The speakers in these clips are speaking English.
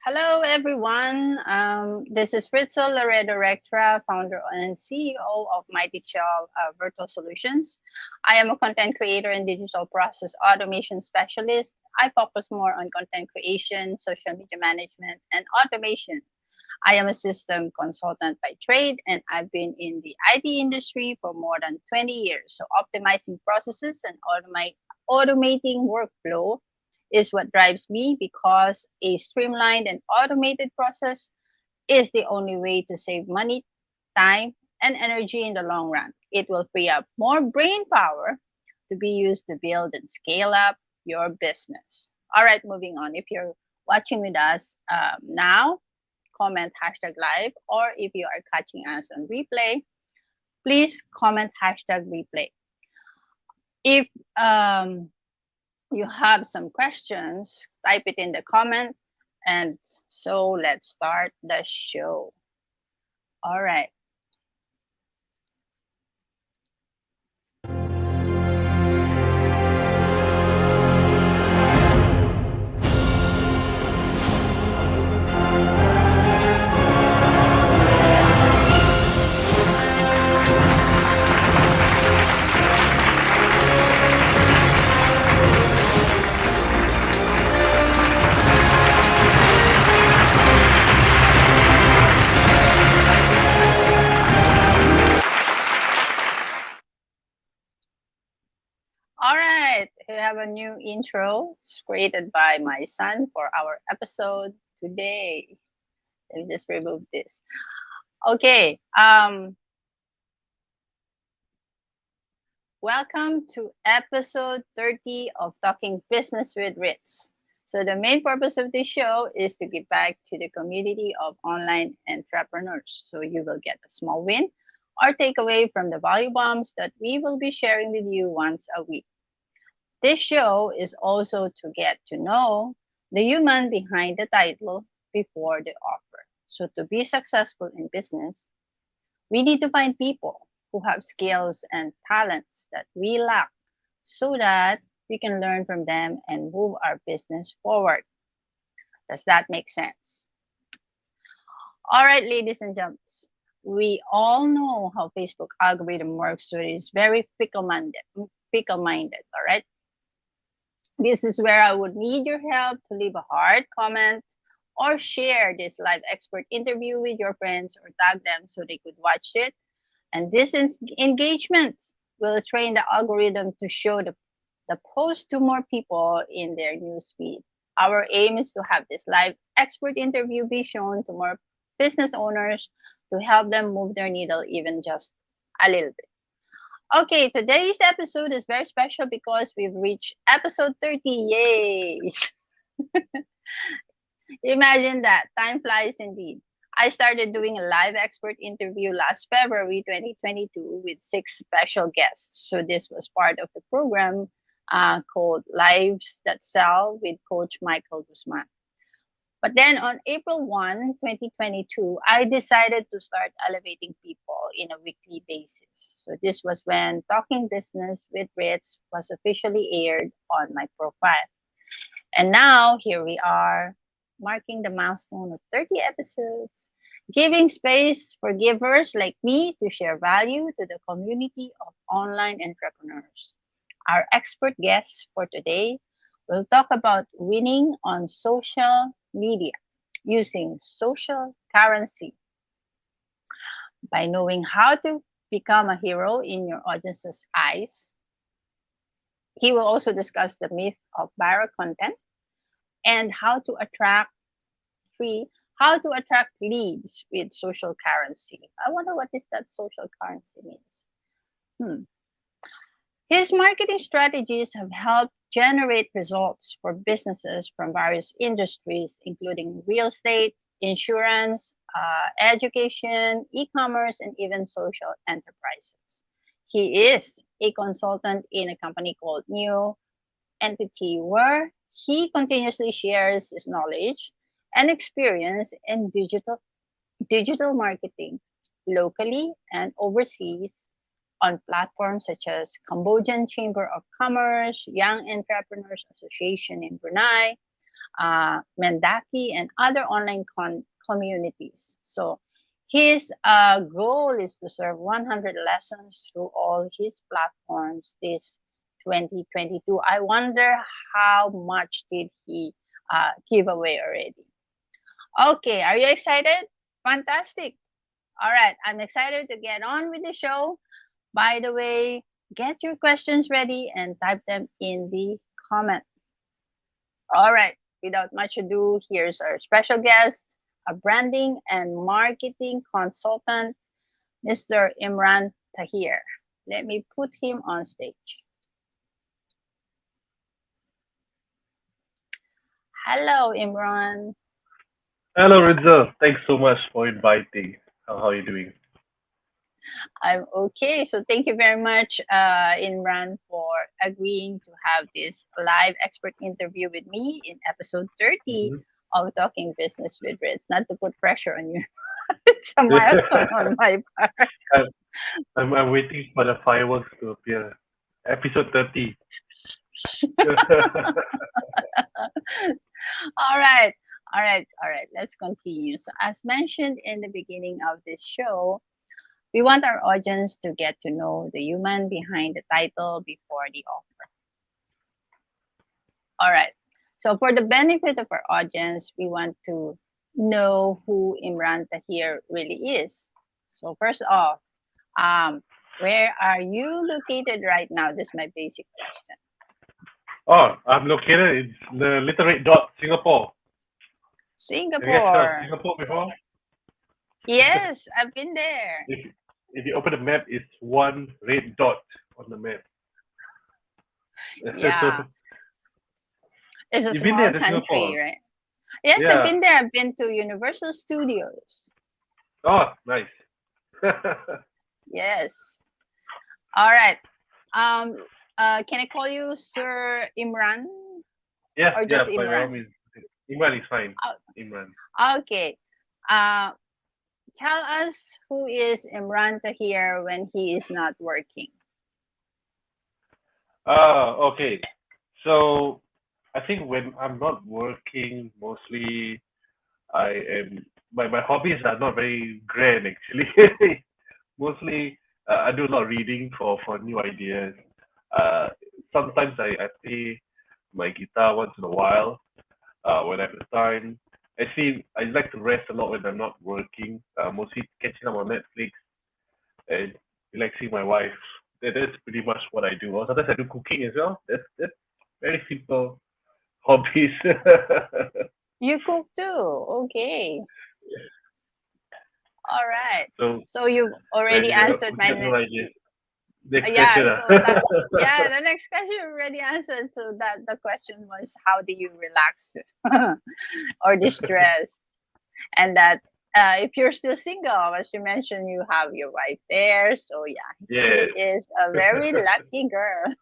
Hello, everyone. This is Ritzel Laredo Rectra, founder and CEO of Mighty Shell Virtual Solutions. I am a content creator and digital process automation specialist. I focus more on content creation, social media management, and automation. I am a system consultant by trade, and I've been in the IT industry for more than 20 years. So, optimizing processes and automating workflow is what drives me because a streamlined and automated process is the only way to save money, time, and energy in the long run. It will free up more brain power to be used to build and scale up your business. All right, moving on. If you're watching with us now, comment hashtag live, or if you are catching us on replay, please comment hashtag replay. If you have some questions, type it in the comment. And so let's start the show. All right. All right. We have a new intro created by my son for our episode today. Let me just remove this. Okay. Welcome to episode 30 of Talking Business with RITZ. So, the main purpose of this show is to give back to the community of online entrepreneurs. So, you will get a small win or takeaway from the value bombs that we will be sharing with you once a week. This show is also to get to know the human behind the title before the offer. So, to be successful in business, we need to find people who have skills and talents that we lack so that we can learn from them and move our business forward. Does that make sense? All right, ladies and gents, we all know how Facebook algorithm works, so it is very fickle-minded. Fickle-minded, all right? This is where I would need your help to leave a heart comment or share this live expert interview with your friends or tag them so they could watch it. And this engagement will train the algorithm to show the post to more people in their newsfeed. Our aim is to have this live expert interview be shown to more business owners to help them move their needle even just a little bit. Okay, today's episode is very special because we've reached episode 30. Yay! Imagine that. Time flies indeed. I started doing a live expert interview last February 2022 with 6 special guests. So this was part of the program called Lives That Sell with Coach Michael Guzman. But then on April 1, 2022, I decided to start elevating people in a weekly basis. So this was when Talking Business with Ritz was officially aired on my profile. And now here we are, marking the milestone of 30 episodes, giving space for givers like me to share value to the community of online entrepreneurs. Our expert guests for today will talk about winning on social media using social currency by knowing how to become a hero in your audience's eyes. He will also discuss the myth of viral content and how to attract leads with social currency. I wonder what is that social currency means. Hmm. His marketing strategies have helped generate results for businesses from various industries, including real estate, insurance, education, e-commerce, and even social enterprises. He is a consultant in a company called New Entity, where he continuously shares his knowledge and experience in digital marketing locally and overseas on platforms such as Cambodian Chamber of Commerce, Young Entrepreneurs Association in Brunei, Mendaki, and other online communities. So his goal is to serve 100 lessons through all his platforms this 2022. I wonder how much did he give away already. Okay, are you excited? Fantastic. All right, I'm excited to get on with the show. By the way, get your questions ready and type them in the comment. All right, without much ado, here's our special guest, a branding and marketing consultant, Mr. Imran Tahir. Let me put him on stage. Hello, Imran. Hello, 𝐿𝐿. Thanks so much for inviting. How are you doing? I'm okay. So thank you very much, Imran, for agreeing to have this live expert interview with me in episode 30 hmm of Talking Business with RITZ. Not to put pressure on you. It's a milestone on my part. I'm, I'm waiting for the fireworks to appear. Episode 30. All right. All right. All right. Let's continue. So, as mentioned in the beginning of this show, we want our audience to get to know the human behind the title before the offer. All right. So, for the benefit of our audience, we want to know who Imran Tahir really is. So, first off, um, where are you located right now? This is my basic question. Oh, I'm located in the little red dot, Singapore. Have you guys heard of Singapore. Singapore before? Yes, I've been there. if, if you open the map, it's one red dot on the map. Yeah, it's a You've been there small to country, Singapore? right? Yes, I've Yeah. been there. I've been to Universal Studios. Oh, nice. Yes. All right. Um, can I call you Sir Imran Yeah, or yeah, just by all Imran? means. Imran is fine. Oh, Imran. okay. Uh, tell us who is Imran Tahir when he is not working. Okay. So I think when I'm not working, mostly I am my hobbies are not very grand actually. Mostly I do a lot of reading for new ideas. Uh, Sometimes I play my guitar once in a while when I have the time. Actually, I like to rest a lot when I'm not working. Mostly catching up on Netflix and relaxing my wife. That's pretty much what I do. Or sometimes I do cooking as well. That's very simple hobbies. You cook too. Okay. All right. So So you've already when answered we my got no ideas. Next yeah, question. so that yeah, the next question you already answered. So that the question was how do you relax or distress? And that if you're still single, as you mentioned, you have your wife there. So yeah, she Yes. is a very lucky girl.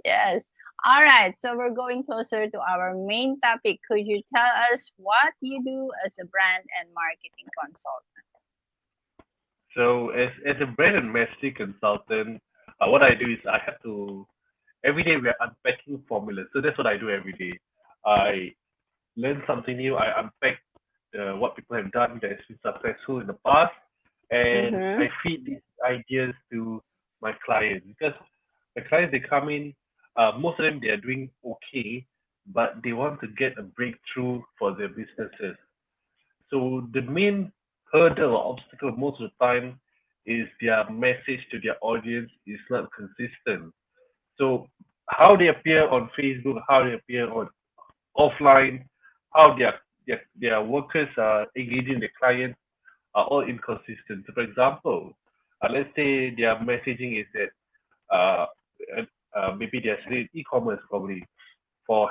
Yes. All right. So we're going closer to our main topic. Could you tell us what you do as a brand and marketing consultant? So as a brand and messaging consultant, what I do is I have to every day we are unpacking formulas. So that's what I do every day. I learn something new. I unpack what people have done that has been successful in the past, and Mm-hmm. I feed these ideas to my clients because the clients they come in, most of them they are doing okay, but they want to get a breakthrough for their businesses. So the main hurdle or obstacle most of the time is their message to their audience is not consistent. So how they appear on Facebook, how they appear on offline, how their workers are engaging the clients are all inconsistent. So for example, let's say their messaging is that uh, maybe they're selling e-commerce probably for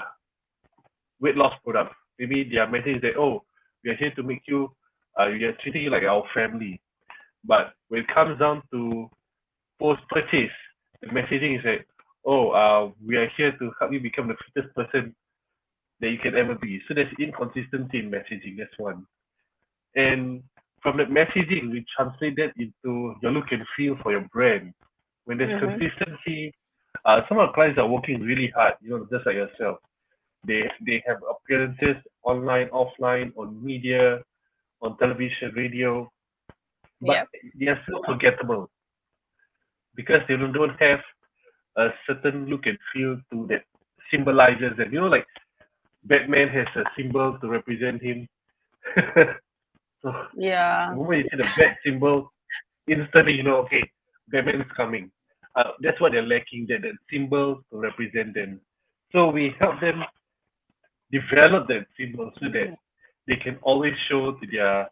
weight loss products. Maybe their message is that, oh, we are here to make you, we are treating you like our family. But when it comes down to post purchase, the messaging is that, oh, we are here to help you become the fittest person that you can ever be. So there's inconsistency in messaging. That's one. And from that messaging, we translate that into your look and feel for your brand. When there's Mm-hmm. consistency, Some of our clients are working really hard, just like yourself. They have appearances online, offline, on media, on television, radio, but Yep. they are still forgettable because they don't have a certain look and feel to that symbolizes them. Like Batman has a symbol to represent him. So the Yeah. moment you see the bat symbol, instantly okay, Batman is coming. That's what they're lacking, that symbol to represent them. So we help them develop that symbol so that they can always show to their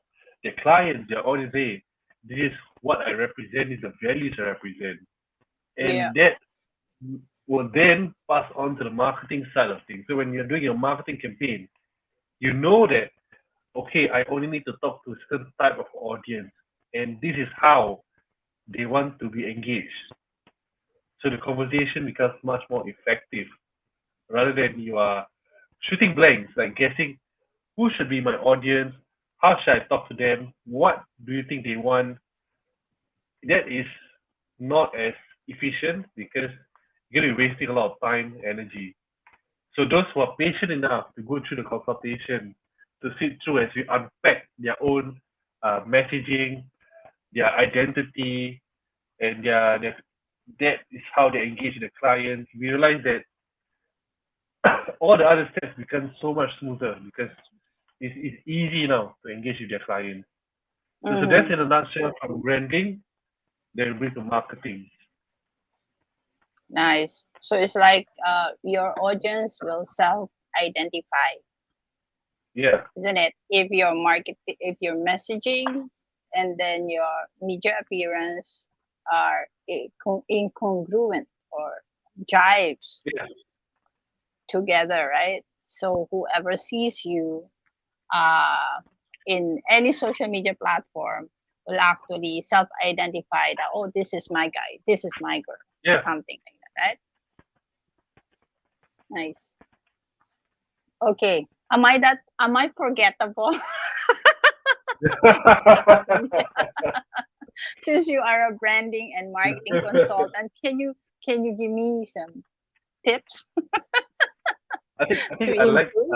clients, their audience, hey, this is what I represent, is the values I represent. Yeah. And that will then pass on to the marketing side of things. So when you're doing your marketing campaign, you know that okay, I only need to talk to a certain type of audience, and this is how they want to be engaged. So the conversation becomes much more effective rather than you are shooting blanks, like guessing who should be my audience, how should I talk to them, what do you think they want. That is not as efficient because you're going to be wasting a lot of time, energy. So those who are patient enough to go through the consultation, to sit through as we unpack their own messaging, their identity, and their that is how they engage with the client. We realize that all the other steps become so much smoother because it's easy now to engage with their clients. So that's Mm-hmm. in a nutshell from branding, then bring to marketing. Nice. So it's like your audience will self-identify, Yeah, isn't it? If your messaging and then your media appearance are incongruent or jives yeah, together, right? So whoever sees you uh, in any social media platform will actually self-identify that, oh, this is my guy, this is my girl, yeah. something like that, right? Nice. Okay. Am I forgettable? Since you are a branding and marketing consultant, can you give me some tips I to think I like improve?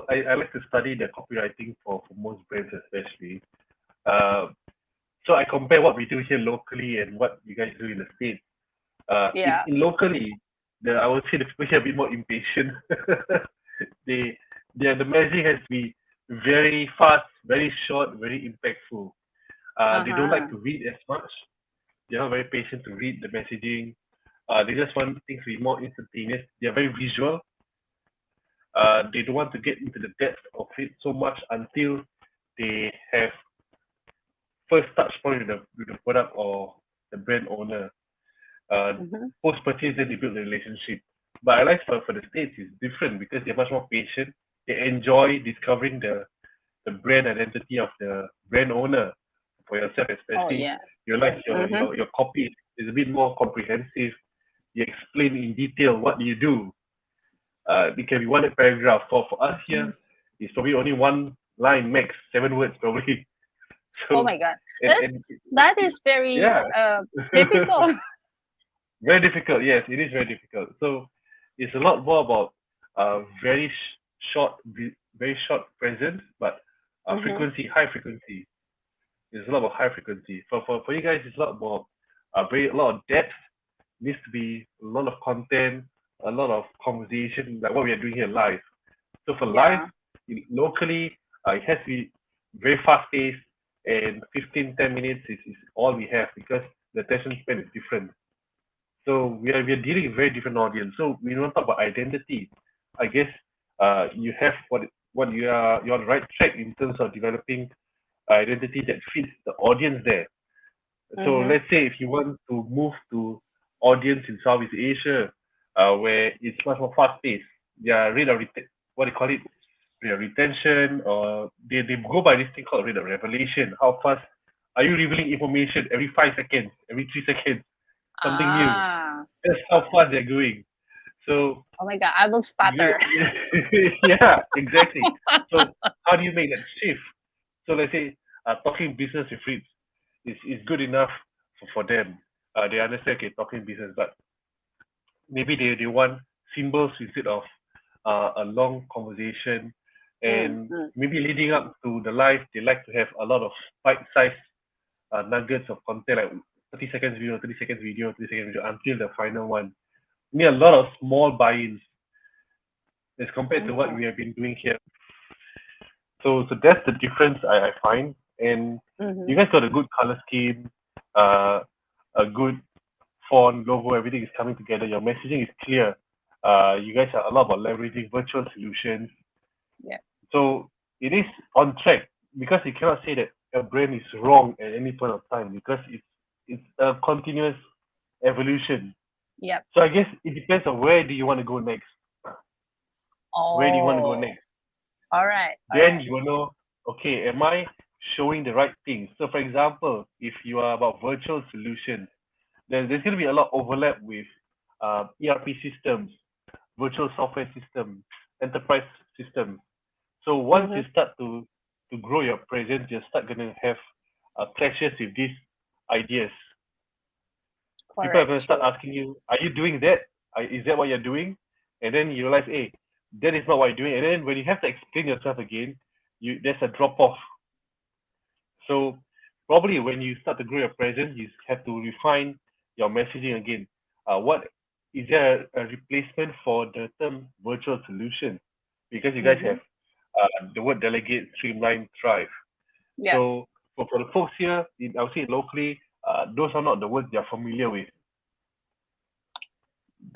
I like to study the copywriting for most brands especially. Uh, so I compare what we do here locally and what you guys do in the States. Yeah. In locally, I would say the people here are a bit more impatient. they the messaging has to be very fast, very short, very impactful. They don't like Uh-huh. to read as much. They're not very patient to read the messaging. They just want things to be more instantaneous. They're very visual. They don't want to get into the depth of it so much until they have first touch point with the product or the brand owner. Mm-hmm. Post purchase, then they build the relationship. But I like for the States it's different because they're much more patient. They enjoy discovering the brand identity of the brand owner. For yourself Oh especially, yeah. you like Mm-hmm. your copy is a bit more comprehensive. You explain in detail what you do. It can be one paragraph. For us here, it's probably only one line max, 7 words probably. Oh So my God. and, That and that is very yeah, difficult. very difficult. Yes, it is very difficult. So it's a lot more about very short, very short presence, but Mm-hmm. frequency, high frequency. It's a lot about high frequency. For you guys, it's a lot about a lot of depth. Needs to be a lot of content, a lot of conversation, like what we are doing here live. So for live, Yeah. locally, it has to be very fast paced, and 15, 10 minutes is all we have because the attention span is different. So we are dealing with very different audience. So we don't talk about identity. I guess you have what you're on the right track in terms of developing identity that fits the audience there. So Mm-hmm. let's say if you want to move to audience in Southeast Asia, where it's much more fast paced, their rate of what they call it, rate of retention, or they go by this thing called rate of revelation. How fast are you revealing information every 5 seconds, every 3 seconds, something new? Ah. That's how fast they're going. So Oh my God. I will stutter. yeah, exactly. So how do you make that shift? So let's say talking business with Fritz is good enough for them. They understand, okay, talking business, but maybe they want symbols instead of a long conversation. Mm, And mm, maybe leading up to the live, they like to have a lot of bite-sized nuggets of content, like 30 seconds video, 30 seconds video, 30 seconds video, until the final one. We need a lot of small buy-ins as compared to what mm, we have been doing here. So that's the difference I find. And mm-hmm. you guys got a good color scheme, uh, a good font, logo, everything is coming together. Your messaging is clear. You guys are a lot about leveraging virtual solutions. Yeah. So it is on track, because you cannot say that a brand is wrong at any point of time, because it's a continuous evolution. Yep. So I guess it depends on where do you want to go next. Where do you want to go Oh, next? all right. All Then right. you will know, okay, am I showing the right things? So for example, if you are about virtual solutions, then there's going to be a lot of overlap with ERP systems, virtual software systems, enterprise systems. So once Mm-hmm. you start to grow your presence, you start going to have clashes with these ideas. People are Correct. going to start True. asking you, are you doing that? Is that what you're doing? And then you realize, hey, that is not what you're doing. And then when you have to explain yourself again, there's a drop off. So probably when you start to grow your presence, you have to refine your messaging again. What is there a replacement for the term virtual solution? Because you guys Mm-hmm. have the word delegate, streamline, thrive. Yep. So for the folks here, I would say locally, those are not the words they are familiar with.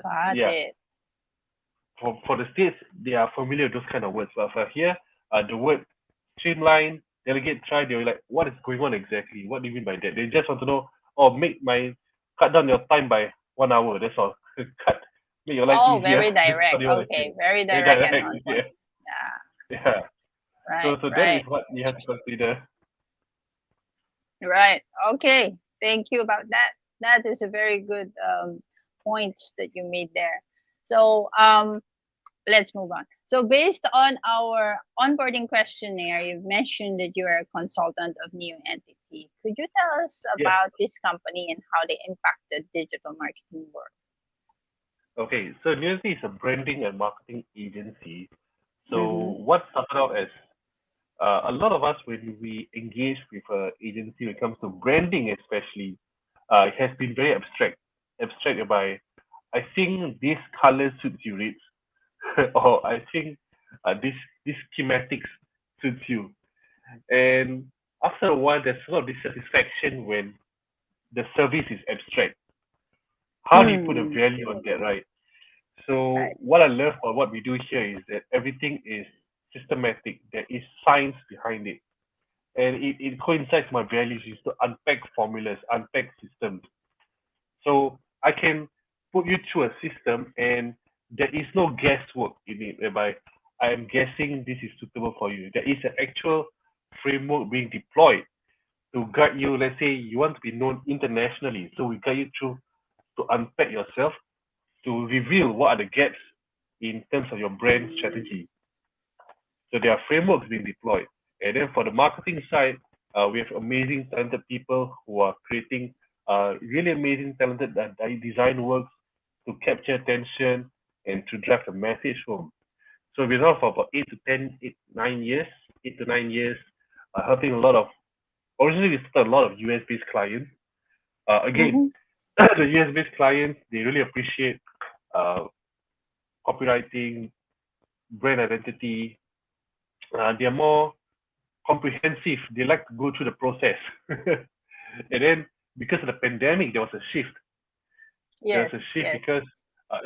Got Yeah, it. for the states, they are familiar with those kind of words. But for here, the word streamline, delegate, try, they're like, what is going on exactly? What do you mean by that? They just want to know, oh, cut down your time by 1 hour. That's all. cut, make your life Oh, easier. very This is what direct. they want to say. Okay, very Very direct and direct. on Yeah, point. Yeah. yeah. Right. So that is Right. what you have to consider. Right. Okay. Thank you about that. That is a very good points that you made there. So let's move on. So based on our onboarding questionnaire, you've mentioned that you are a consultant of New Entity. Could you tell us Yeah. about this company and how they impacted digital marketing world? Okay. So Newsy is a branding and marketing agency. Mm-hmm. So what started out as a lot of us, when we engage with an agency when it comes to branding especially, it has been very abstract by, I think this color suits you, Ritz, or I think this schematics suits you. And after a while, there's a lot of dissatisfaction when the service is abstract. How do you put a Mm, value on that, right? So right. what I love about what we do here is that everything is systematic. There is science behind it, and it coincides with my values is to unpack formulas, unpack systems. So I can put you through a system, and there is no guesswork in it, whereby I am guessing this is suitable for you. There is an actual framework being deployed to guide you. Let's say you want to be known internationally, so we guide you through to unpack yourself, to reveal what are the gaps in terms of your brand strategy. So there are frameworks being deployed. And then for the marketing side, we have amazing, talented people who are creating really amazing, talented design works to capture attention and to drive the message home. So we've been on for about 8 to 9 years, helping a lot of, originally we started a lot of US-based clients. Again, Mm-hmm. the US-based clients, they really appreciate uh, copywriting, brand identity. They're more comprehensive. They like to go through the process. And then because of the pandemic, there was a shift. There was a Yes. shift Yes. because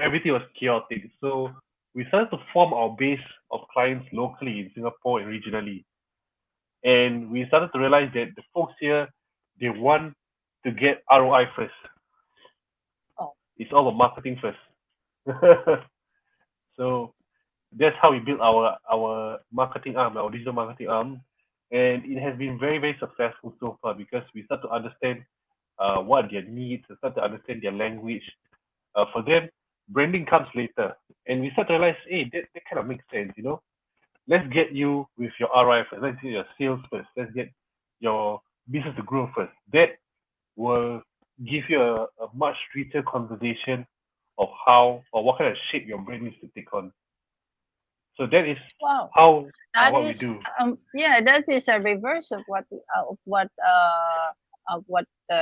everything was chaotic. So we started to form our base of clients locally in Singapore and regionally. And we started to realize that the folks here, they want to get ROI first. Oh. It's all about marketing first. So that's how we built our marketing arm, our digital marketing arm, and it has been very successful so far because we start to understand what their needs, we start to understand their language. For them, branding comes later, and we start to realize, hey, that kind of makes sense, you know. Let's get you with your RI first. Let's get your sales first. Let's get your business to grow first. That will give you a much richer conversation of how or what kind of shape your brain needs to take on. So that is Wow. how That what we is, do. yeah, that is a reverse of what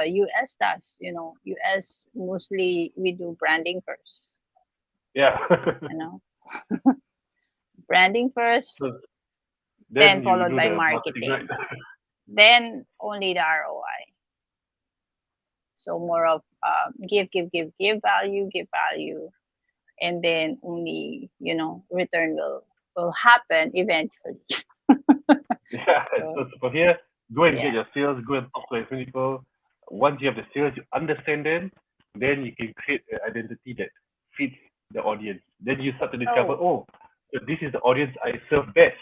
US does. US mostly we do branding first. Yeah. You know, branding first, So then then you followed do by the marketing, right? marketing, then only the ROI. So more of give value, and then only return will happen eventually. Yeah. So So for here, go and get yeah. your sales, go and talk to as many people. Once you have the sales, you understand them, then you can create an identity that fits the audience. Then you start to discover, Oh oh, so this is the audience I serve best.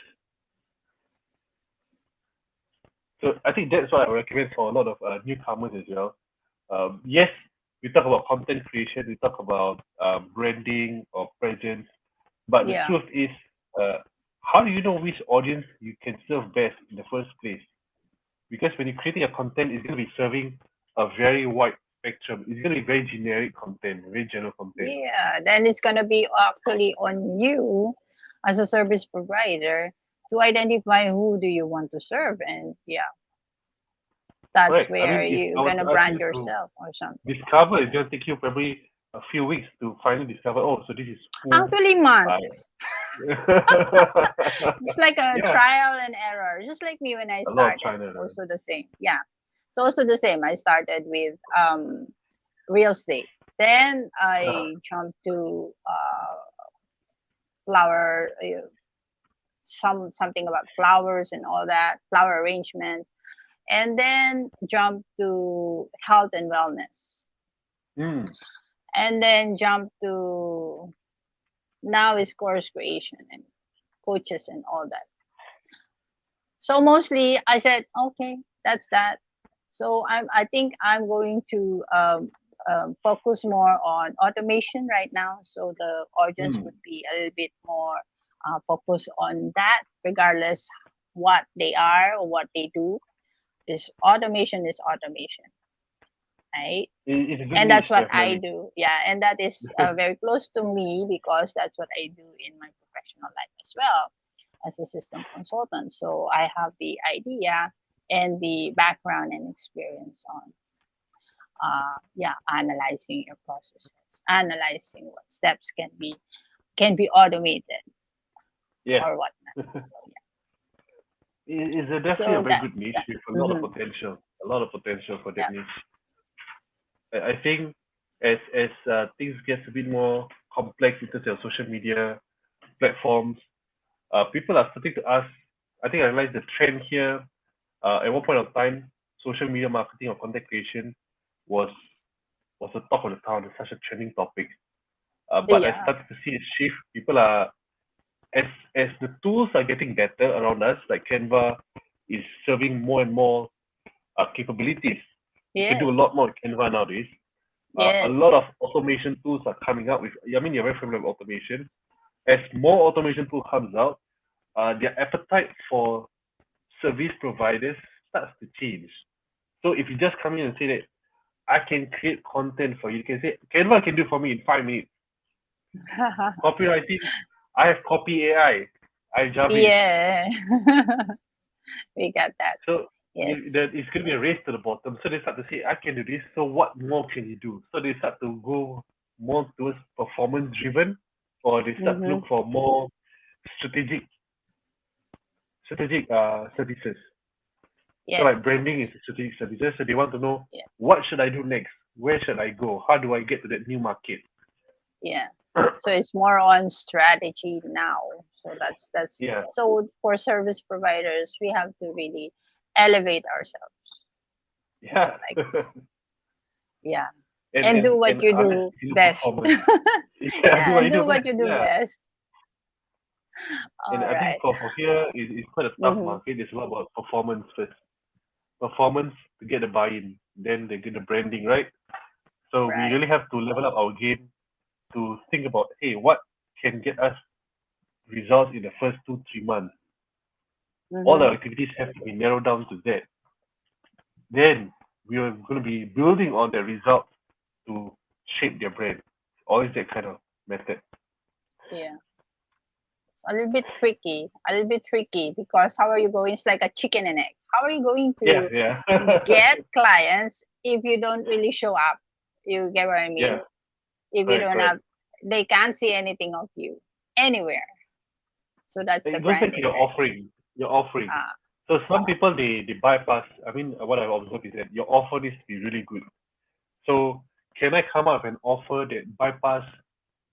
So I think that's what I recommend for a lot of newcomers as well. Yes, we talk about content creation, we talk about branding or presence, but the yeah. truth is, uh, how do you know which audience you can serve best in the first place? Because when you're creating a content, it's going to be serving a very wide spectrum. It's going to be very generic content, very general content. Yeah, then it's gonna be actually on you as a service provider to identify who do you want to serve, and yeah, that's Correct. I where mean, if I you're were gonna to ask brand you to yourself or something. discover, it's going to take you probably a few weeks to finally discover, oh, so this is who Actually, I months. It's like a yeah, trial and error, just like me when I a lot of started. China. It's also the same. Yeah, it's also the same. I started with real estate. Then Uh, I jumped to flower, something about flowers and all that, flower arrangements, and then jump to health and wellness, mm, and then jump to now is course creation and coaches and all that. So mostly I said, okay, that's that. So I think I'm going to focus more on automation right now. So the audience mm. would be a little bit more focused on that, regardless what they are or what they do. Is automation, right? It's a good And niche, that's what I definitely. do. Yeah, and that is very close to me because that's what I do in my professional life as well as a system consultant. So I have the idea and the background and experience on yeah, analyzing your processes, analyzing what steps can be automated Yeah. or whatnot. It's definitely a So very good that's niche that. with a lot of Hmm. potential. A lot of potential for that Yeah. niche. I think as things get a bit more complex in terms of social media platforms, people are starting to ask. I think I realized the trend here. At one point of time, social media marketing or content creation was was the talk of the town. It's such a trending topic. But I Yeah. started to see a shift. People are as as the tools are getting better around us, like Canva is serving more and more capabilities. You can do a lot Yes. more with Canva nowadays. A Yes. lot of automation tools are coming out with. I mean, you're very familiar with automation. As more automation tool comes out, their appetite for service providers starts to change. So if you just come in and say that I can create content for you, you can say Canva can do for me in 5 minutes. Copywriting, I have copy AI. I Jarvis. Yeah. We got that. So Yes. that it's going to be a race to the bottom. So they start to say, I can do this. So what more can you do? So they start to go more towards performance driven, or they start to Mm-hmm. look for more strategic services. So like Yes. branding is a strategic services. So they want to know Yeah. what should I do next? Where should I go? How do I get to that new market? Yeah. So it's more on strategy now. So that's Yeah, so for service providers, we have to really elevate ourselves. So yeah. like, yeah, and and do and what and you unless do you do best. performance, yeah, do Yeah, what and you do do what best. you do Yeah, best. and All I think right. for here is quite a tough Mm-hmm. market. It's a lot about performance first. Performance to get the buy-in, then they get the branding right. So we Right. really have to level up our game to think about, hey, what can get us results in the first 2 3 months. All Mm-hmm. our activities have to be narrowed down to that. Then we are going to be building on the results to shape their brand. Always that kind of method. Yeah. It's a little bit tricky. A little bit tricky because how are you going? It's like a chicken and egg. How are you going Yeah, to yeah, get clients if you don't really show up? You get what I yeah. mean? If you Correct, don't correct. have, they can't see anything of you anywhere. So that's the It goes back to branding, your right? offering. Your offering. Ah, So some people they bypass. I mean, what I've observed is that your offer needs to be really good. So can I come up with an offer that bypass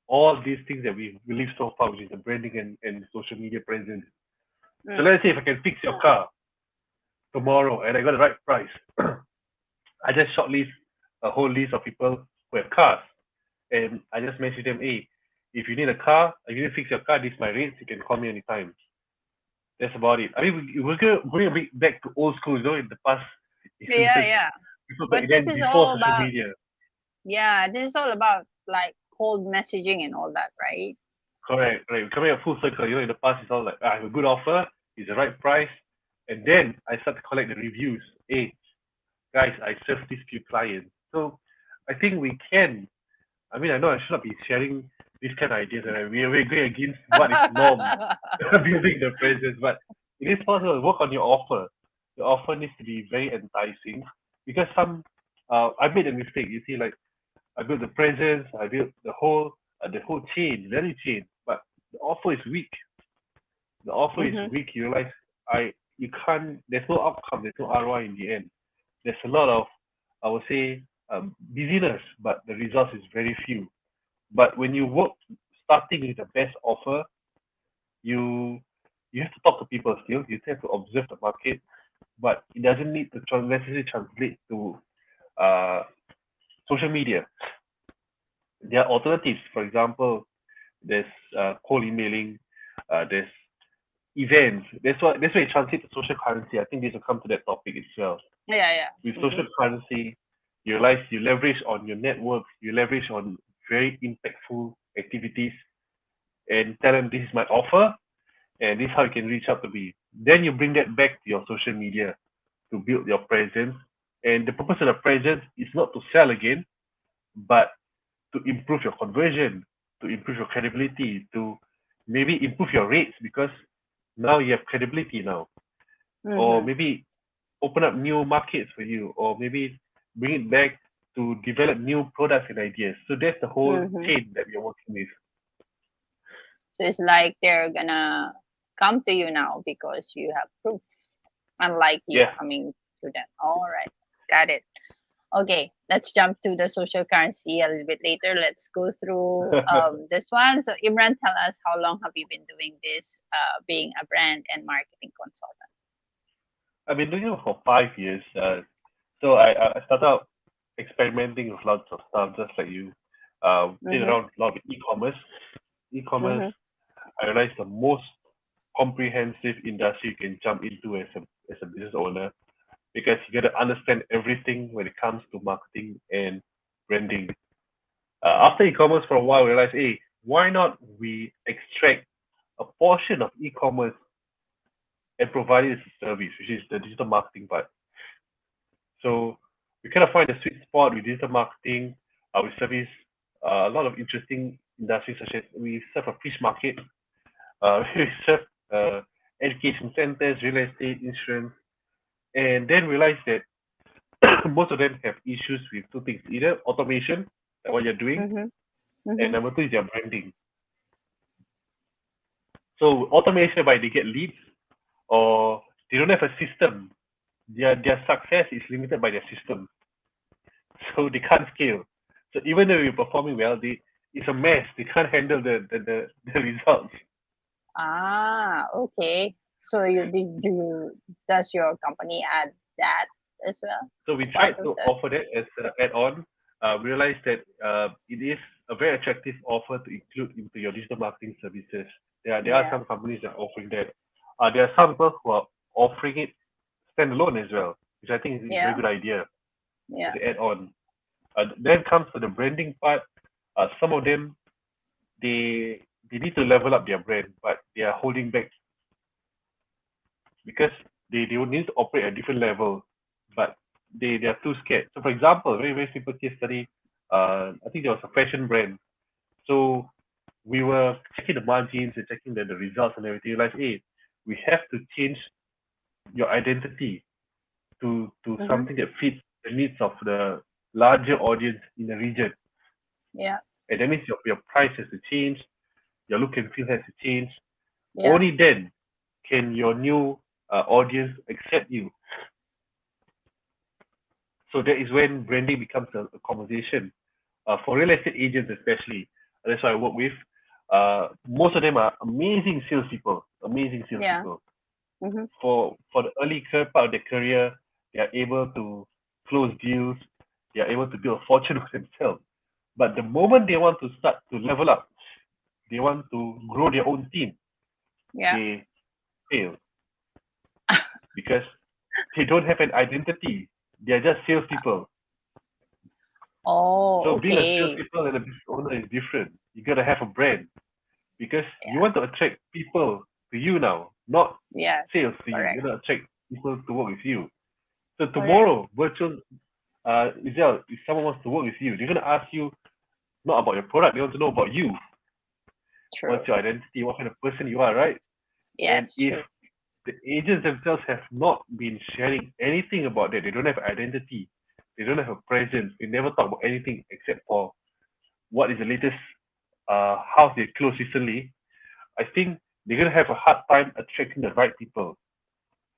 all these things that we've released so far, which is the branding and social media presence? So mm, let's say if I can fix your car tomorrow and I got the right price, I just shortlist a whole list of people who have cars, and I just message them, hey, if you need a car, if you need to fix your car, this is my rates. You can call me anytime. That's about it. I mean, we're going a bit back to old school, in the past, yeah, yeah. people back But this then is before all social about, media. yeah, this is all about like cold messaging and all that, right? Correct, right. We're coming a full circle. In the past, it's all like, I have a good offer, it's the right price. And then I start to collect the reviews. Hey, guys, I serve these few clients. So I think we can. I mean, I know I should not be sharing these kind of ideas, and we're going against what is norm, building the presence. But it is possible to work on your offer. Your offer needs to be very enticing because I made a mistake. You see, like I built the presence, I built the whole chain, value chain, but the offer is weak. The offer is Mm-hmm. weak. You realize you can't. There's no outcome. There's no ROI in the end. There's a lot of, I would say, busyness, but the results is very few. But when you work starting with the best offer, you you have to talk to people still. You have to observe the market, but it doesn't need to necessarily translate to uh, social media. There are alternatives. For example, there's cold emailing, there's events. That's why it translates to social currency. I think this will come to that topic as well. Yeah, yeah. With Mm-hmm. social currency, you realize you leverage on your network, you leverage on very impactful activities, and tell them this is my offer, and this is how you can reach out to me. Then you bring that back to your social media to build your presence. And the purpose of the presence is not to sell again, but to improve your conversion, to improve your credibility, to maybe improve your rates because now you have credibility now, or Mm-hmm. maybe open up new markets for you, or maybe bring it back to develop new products and ideas. So that's the whole Mm-hmm. chain that we are working with. So it's like they're gonna come to you now because you have proof, unlike you Yeah. coming to them. All right, got it. Okay, let's jump to the social currency a little bit later. Let's go through this one. So Imran, tell us how long have you been doing this, being a brand and marketing consultant? I've been doing it for 5 years. So I started out experimenting with lots of stuff, just like you. Did Mm-hmm. around a lot with e-commerce. E-commerce, Mm-hmm. I realized the most comprehensive industry you can jump into as a business owner because you got to understand everything when it comes to marketing and branding. After e-commerce for a while, we realized, hey, why not we extract a portion of e-commerce and provide it as a service, which is the digital marketing part. So we kind of find a sweet spot with digital marketing. We service a lot of interesting industries such as we serve a fish market, we serve uh, education centers, real estate, insurance, and then realize that most of them have issues with two things: either automation, like what you're doing, Mm-hmm. and Mm-hmm. number two is their branding. So automation, by they get leads, or they don't have a system. Their success is limited by their system, so they can't scale. So even though you're performing well, it's a mess. They can't handle the results. Ah, okay. So does your company add that as well So as we part tried of to that? offer that as an add-on. We realized that it is a very attractive offer to include into your digital marketing services. There are Yeah, some companies that are offering that. There are some people who are offering it standalone as well, which I think is a very yeah, good idea as yeah. an add-on. Then comes to the branding part. Some of them they need to level up their brand, but they are holding back because they will need to operate at a different level. But they are too scared. So for example, very very simple case study. I think there was a fashion brand. So we were checking the margins and checking the results and everything. We realized, hey, we have to change your identity to Mm-hmm. something that fits the needs of the larger audience in the region. Yeah. And that means your price has to change, your look and feel has to change. Yeah. Only then can your new audience accept you. So that is when branding becomes a conversation. For real estate agents especially, that's what I work with. Most of them are amazing salespeople. Amazing Yeah. salespeople. Mm-hmm. For the early part of their career, they are able to close deals. They are able to build a fortune for themselves. But the moment they want to start to level up, they want to grow their own team, Yeah. they fail because they don't have an identity. They are just salespeople. Oh, So being a okay. salespeople and a business owner is different. You gotta have a brand because you Yeah. want to attract people to you now, not Yes. sales to you. Correct. You want to attract people to work with you. So Correct. tomorrow, virtual Giselle, if someone wants to work with you, they're gonna ask you not about your product. They want to know about you. True. What's your identity? What kind of person you are, right? And Yes. if True. the agents themselves have not been sharing anything about that, they don't have identity, they don't have a presence, they never talk about anything except for what is the latest house they closed recently. I think they're gonna have a hard time attracting the right people.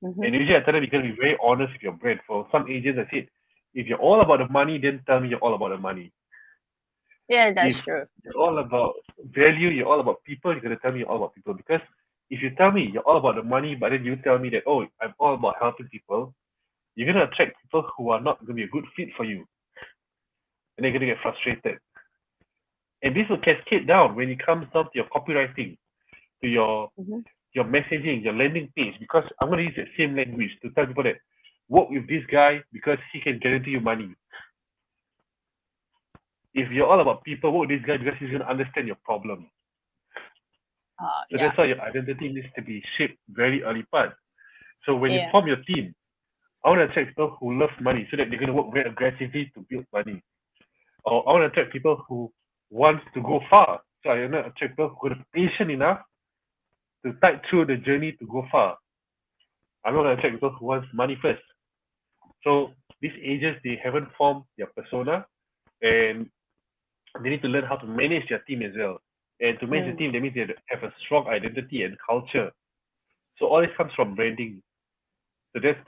Mm-hmm. And usually I tell them you gotta be very honest with your brand. For some agents, I said, if you're all about the money, then tell me you're all about the money. Yeah, If that's true. you're all about value, you're all about people, you're gonna tell me you're all about people. Because if you tell me you're all about the money, but then you tell me that, oh, I'm all about helping people, you're gonna attract people who are not gonna be a good fit for you. And they're gonna get frustrated. And this will cascade down when it comes down to your copywriting, to Mm-hmm. your messaging, your landing page, because I'm gonna use the same language to tell people that work with this guy because he can guarantee you money. If you're all about people, work with this guy because he's gonna understand your problem. So Yeah. that's why your identity needs to be shaped very early part. So when you Yeah. form your team, I want to attract people who love money so that they're going to work very aggressively to build money. Or I want to attract people who want to go far. So I want to attract people who are patient enough to tide through the journey to go far. I'm not going to attract people who want money first. So these agents, they haven't formed their persona and they need to learn how to manage their team as well. And to manage the Mm. team, that means they have a strong identity and culture. So all this comes from branding. So that's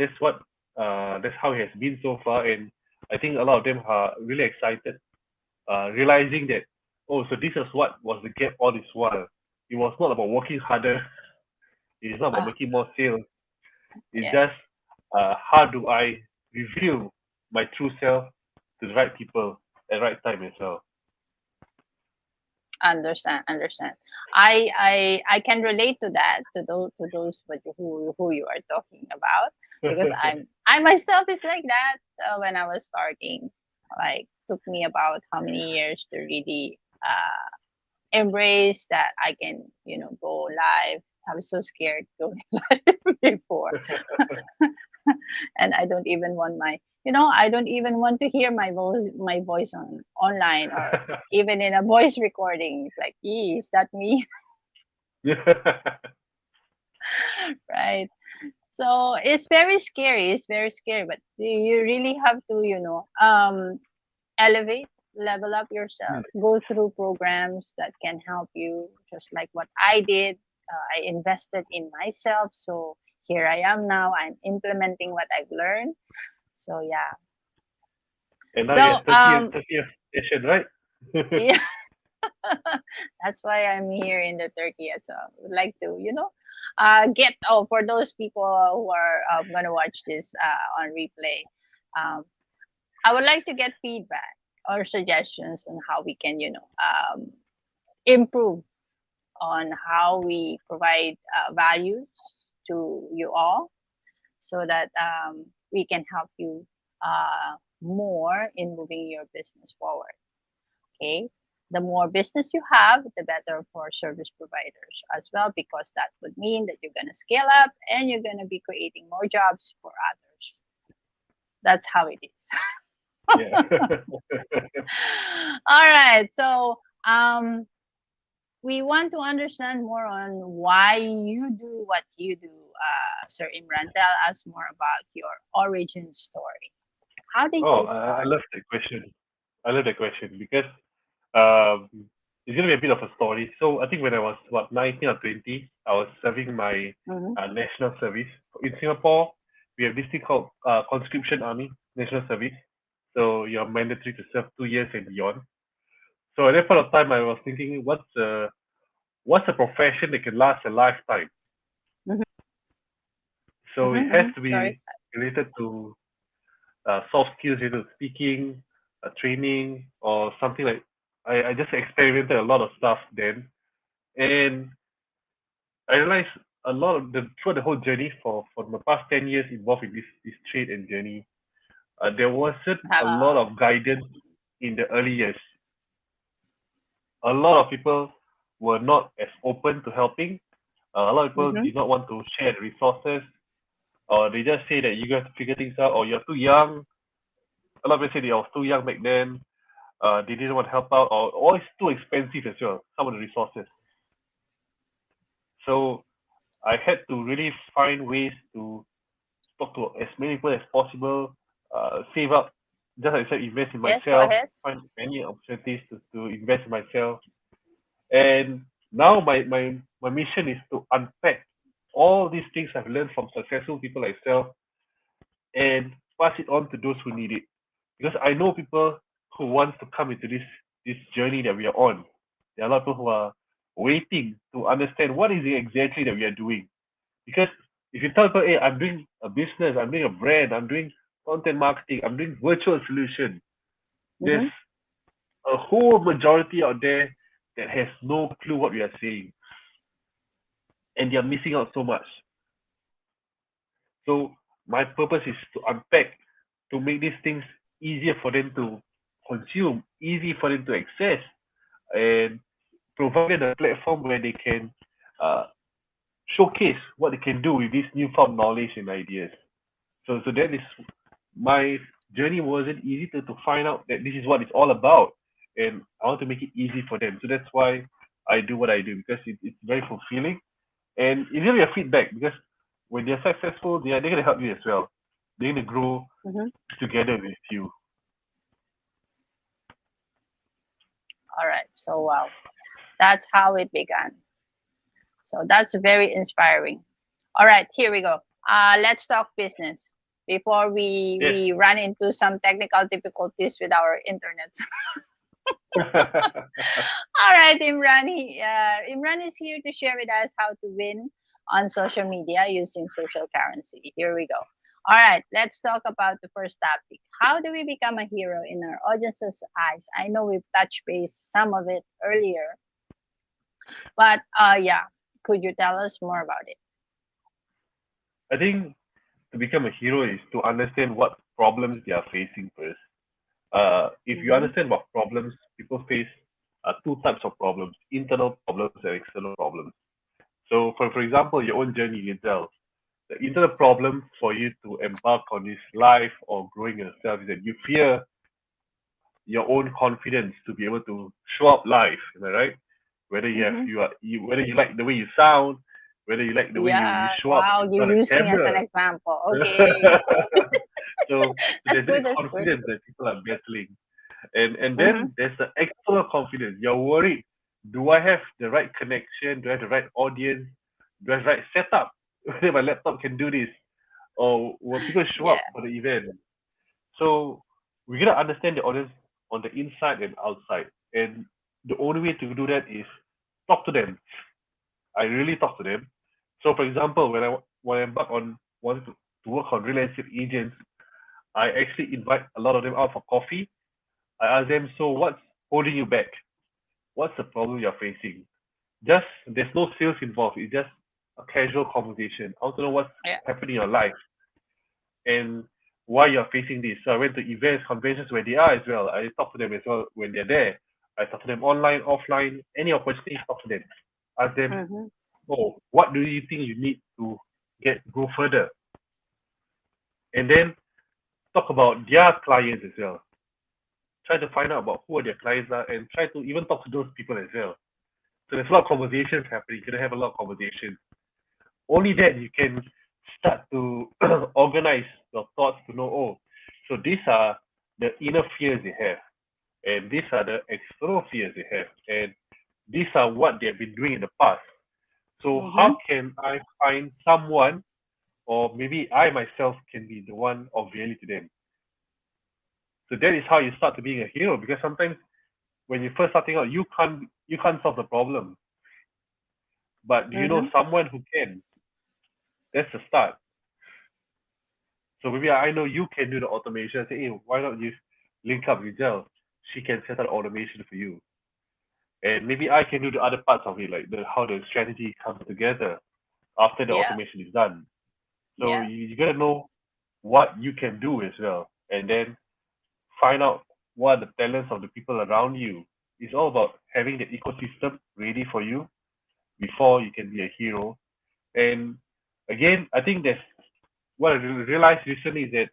how it has been so far, and I think a lot of them are really excited, realizing that so this is what was the gap all this while. It was not about working harder. It's not about Ah, making more sales. It's just yes. how do I reveal my true self to the right people at the right time as well. Understand. Understand. I can relate to that, to those who you are talking about, because I myself is like that. When I was starting, like, took me about how many years to really embrace that I can, go live. I was so scared going live before. And I don't even want I don't even want to hear my voice on online, or even in a voice recording. It's like, is that me? Right? So it's very scary. It's very scary, but you really have to, elevate, level up yourself, go through programs that can help you, just like what I did. I invested in myself. So here I am now. I'm implementing what I've learned. So yeah. And now you So have 30 years session, right? yeah, that's why I'm here in the Turkey as well. Would like to, get for those people who are gonna watch this on replay. Um, I would like to get feedback or suggestions on how we can, improve on how we provide values to you all, so that we can help you more in moving your business forward. Okay. The more business you have, the better for service providers as well, because that would mean that you're going to scale up and you're going to be creating more jobs for others. That's how it is. Yeah. All right. So we want to understand more on why you do what you do, Sir Imran. Tell us more about your origin story. How did Oh, you I start? love that question. I love that question because um, it's gonna be a bit of a story. So I think when I was what 19 or 20, I was serving my Mm-hmm. national service in Singapore. We have this thing called conscription army national service. So you're mandatory to serve 2 years and beyond. So at that point of time, I was thinking, what's a profession that can last a lifetime? Mm-hmm. So it has Mm-hmm. to Sorry. be related to soft skills, speaking, training, or something like. I just experimented a lot of stuff then, and I realized a lot of the throughout the whole journey for the past 10 years involved in this trade and journey. There wasn't a lot Uh, of guidance in the early years. A lot of people were not as open to helping. A lot of people mm-hmm. did not want to share the resources, or they just say that you have to figure things out, or you're too young. A lot of people say they was too young back then. They didn't want to help out, or it's too expensive as well. Some of the resources. So I had to really find ways to talk to as many people as possible, save up, just like I said, invest in Yes, go myself, ahead. find many opportunities to invest in myself. And now my mission is to unpack all these things I've learned from successful people like myself and pass it on to those who need it. Because I know people who want to come into this journey that we are on. There are a lot of people who are waiting to understand what is it exactly that we are doing. Because if you tell people, hey, I'm doing a business, I'm doing a brand, I'm doing content marketing, I'm doing virtual solution, there's Mm-hmm. a whole majority out there that has no clue what we are saying, and they're missing out so much. So my purpose is to unpack, to make these things easier for them to consume, easy for them to access, and provide them a platform where they can uh, showcase what they can do with this newfound knowledge and ideas. So that is my journey wasn't easy to find out that this is what it's all about, and I want to make it easy for them. So that's why I do what I do because it's very fulfilling and it's gonna be a feedback because when they're successful, they're gonna help you as well. They're gonna grow Mm-hmm. together with you. All right. So wow, that's how it began. So that's very inspiring. All right, here we go. Let's talk business before we Yes. we run into some technical difficulties with our internet. All right, Imran. Imran is here to share with us how to win on social media using social currency. Here we go. All right, let's talk about the first topic. How do we become a hero in our audience's eyes? I know we've touched base some of it earlier, but yeah, could you tell us more about it? I think to become a hero is to understand what problems they are facing first. If you Mm-hmm. understand what problems people face, two types of problems: internal problems and external problems. So, for example, your own journey you can tell. The internal problem for you to embark on this life or growing yourself is that you fear your own confidence to be able to show up live. Am I right? Whether Mm-hmm. whether you like the way you sound, whether you like the way you Yeah. show up Wow, in you front of use me as an camera. example. Okay. So That's there's this good. That's good. confidence that people are battling, and Mm-hmm. then there's the external confidence. You're worried. Do I have the right connection? Do I have the right audience? Do I have the right setup? Whether my laptop can do this, or will people show Yeah. up for the event? So we gotta understand the audience on the inside and outside. And the only way to do that is talk to them. I really talk to them. So for example, when I embark on wanting to work on real estate agents, I actually invite a lot of them out for coffee. I ask them, so what's holding you back? What's the problem you're facing? Just there's no sales involved. It's just a casual conversation. I want to know what's Yeah. happening in your life and why you're facing this. So I went to events, conventions where they are as well. I talk to them as well when they're there. I talk to them online, offline, any opportunity, talk to them. Ask them, Mm-hmm. oh, what do you think you need to go further? And then talk about their clients as well. Try to find out about who are their clients are and try to even talk to those people as well. So there's a lot of conversations happening. You're gonna have a lot of conversations. Only then you can start to organize your thoughts to know, oh, so these are the inner fears they have, and these are the external fears they have, and these are what they've been doing in the past. So Mm-hmm. how can I find someone, or maybe I myself can be the one of value to them? So that is how you start to being a hero. Because sometimes when you're first starting out, you can't solve the problem, but do you know Mm-hmm. someone who can? That's the start. So maybe I know you can do the automation. Say, hey, why not you link up with 𝐿? She can set up automation for you, and maybe I can do the other parts of it, like the how the strategy comes together after the Yeah. automation is done. So Yeah. you gotta know what you can do as well, and then find out what are the talents of the people around you. It's all about having the ecosystem ready for you before you can be a hero. And again, I think that's what I realized recently is that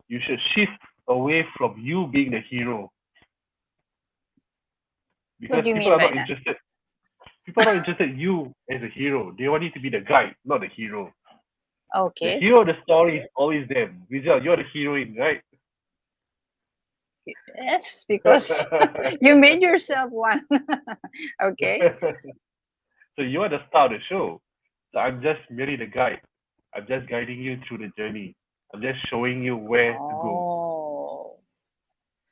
you should shift away from you being the hero, What because do you people mean are by not that? interested. People are not interested in you as a hero. They want you to be the guide, not the hero. The Okay. hero of the story is always them. 𝐿𝐶𝐬, you're the heroine, right? Yes, because you made yourself one. Okay. So you are the star of the show. So I'm just merely the guide. I'm just guiding you through the journey. I'm just showing you where to go. Oh.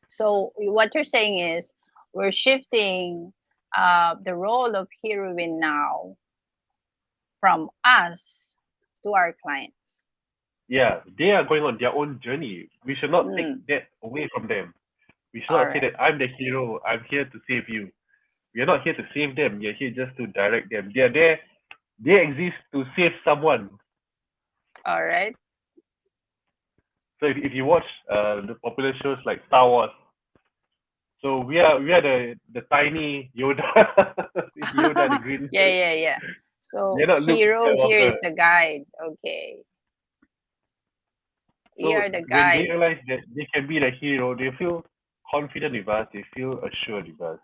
So what you're saying is we're shifting the role of heroine now from us to our clients. Yeah, they are going on their own journey. We should not take Mm. that away from them. We should All not say right. that I'm the hero. I'm here to save you. We are not here to save them. We are here just to direct them. They are there. They exist to save someone. All right. So if you watch the popular shows like Star Wars, so we are the tiny Yoda, Yoda the green. Yeah, yeah, yeah. So They're not Luke hero here Skywalker. is the guide. Okay. We So are the when they guide. realize that they can be the hero, they feel confident with us. They feel assured with us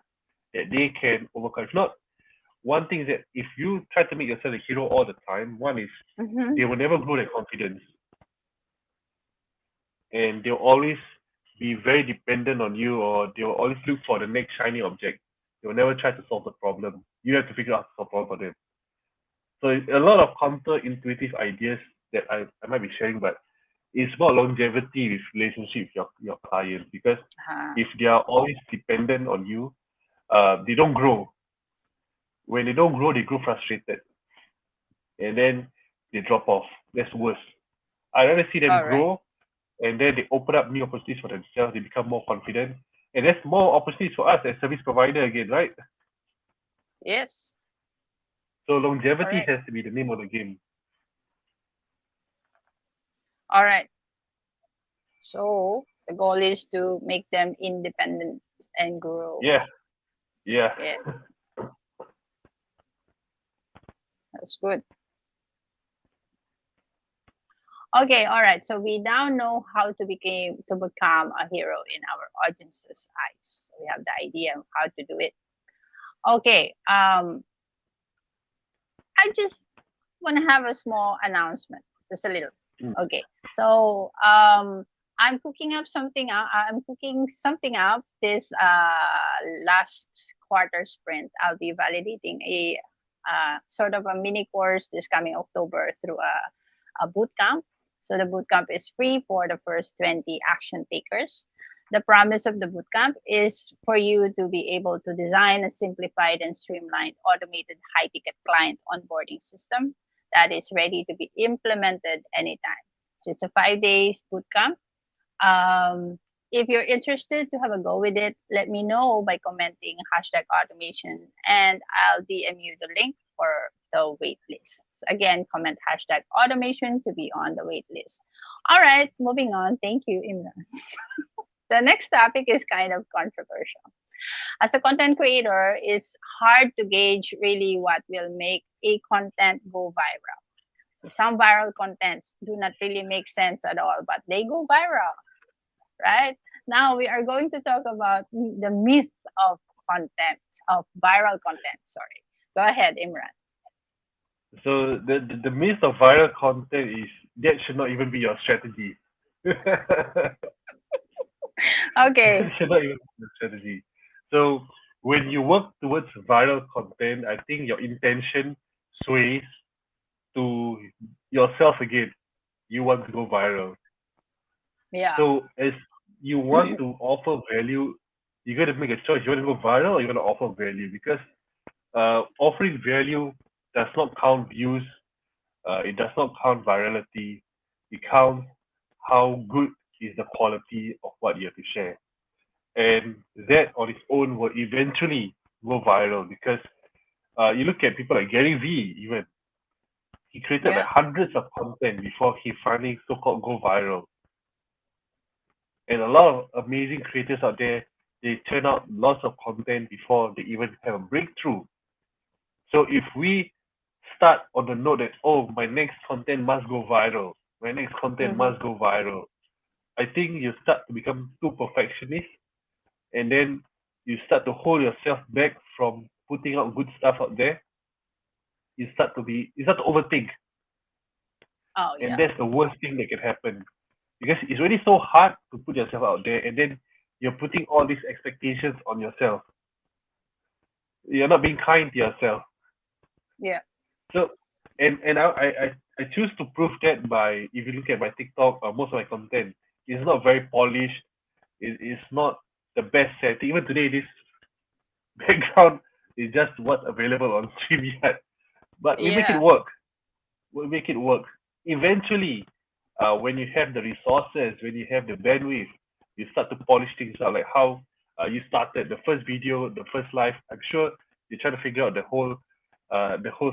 that they can overcome. If not, one thing is that if you try to make yourself a hero all the time, one is Mm-hmm. they will never grow their confidence, and they'll always be very dependent on you, or they'll always look for the next shiny object. They'll never try to solve the problem. You have to figure out how to solve the problem for them. So it's a lot of counterintuitive ideas that I might be sharing, but it's about longevity with relationship with your client, because Uh-huh. if they are always dependent on you, they don't grow. When they don't grow, they grow frustrated, and then they drop off. That's worse. I rather see them All right. grow, and then they open up new opportunities for themselves. They become more confident, and there's more opportunities for us as service provider again, right? Yes. So All longevity right. has to be the name of the game. All right. So the goal is to make them independent and grow. Yeah, yeah. Yeah, that's good. Okay, all right. So we now know how to become a hero in our audience's eyes. So we have the idea of how to do it. Okay. I just want to have a small announcement, just a little. Mm. Okay. So I'm cooking up something. I'm cooking something up this last quarter sprint. I'll be validating a sort of a mini course this coming October through a boot camp. So the boot camp is free for the first 20 action takers. The promise of the bootcamp is for you to be able to design a simplified and streamlined automated high ticket client onboarding system that is ready to be implemented anytime. So it's a 5 days bootcamp. Um, if you're interested to have a go with it, let me know by commenting hashtag automation and I'll DM you the link for the wait list. So again, comment hashtag automation to be on the wait list. All right, moving on. Thank you, Imran. The next topic is kind of controversial. As a content creator, it's hard to gauge really what will make a content go viral. So some viral contents do not really make sense at all, but they go viral. right? Now we are going to talk about the myth of content, of viral content. Sorry. Go ahead, Imran. So the myth of viral content is that should not even be your strategy. That Okay. should not even be your strategy. So when you work towards viral content, I think your intention sways to yourself again. You want to go viral. Yeah. So as you want to offer value, you got to make a choice. You want to go viral or you want to offer value? Because offering value does not count views. It does not count virality. It counts how good is the quality of what you have to share. And that on its own will eventually go viral because you look at people like Gary Vee, even he created like Yeah. hundreds of content before he finally so-called go viral. And a lot of amazing creators out there, they turn out lots of content before they even have a breakthrough. So if we start on the note that, oh, my next content must go viral, my next content Mm-hmm. must go viral, I think you start to become too perfectionist, and then you start to hold yourself back from putting out good stuff out there. You start to overthink, Oh, and yeah. that's the worst thing that can happen because it's really so hard to put yourself out there, and then you're putting all these expectations on yourself. You're not being kind to yourself. Yeah. So, and I choose to prove that by if you look at my TikTok or most of my content, it's not very polished. It's not the best setting. Even today, this background is just what's available on StreamYard. But we make it Yeah. work. We make it work. Eventually, when you have the resources, when you have the bandwidth, you start to polish things out. Like how you started the first video, the first live. I'm sure you're trying to figure out the whole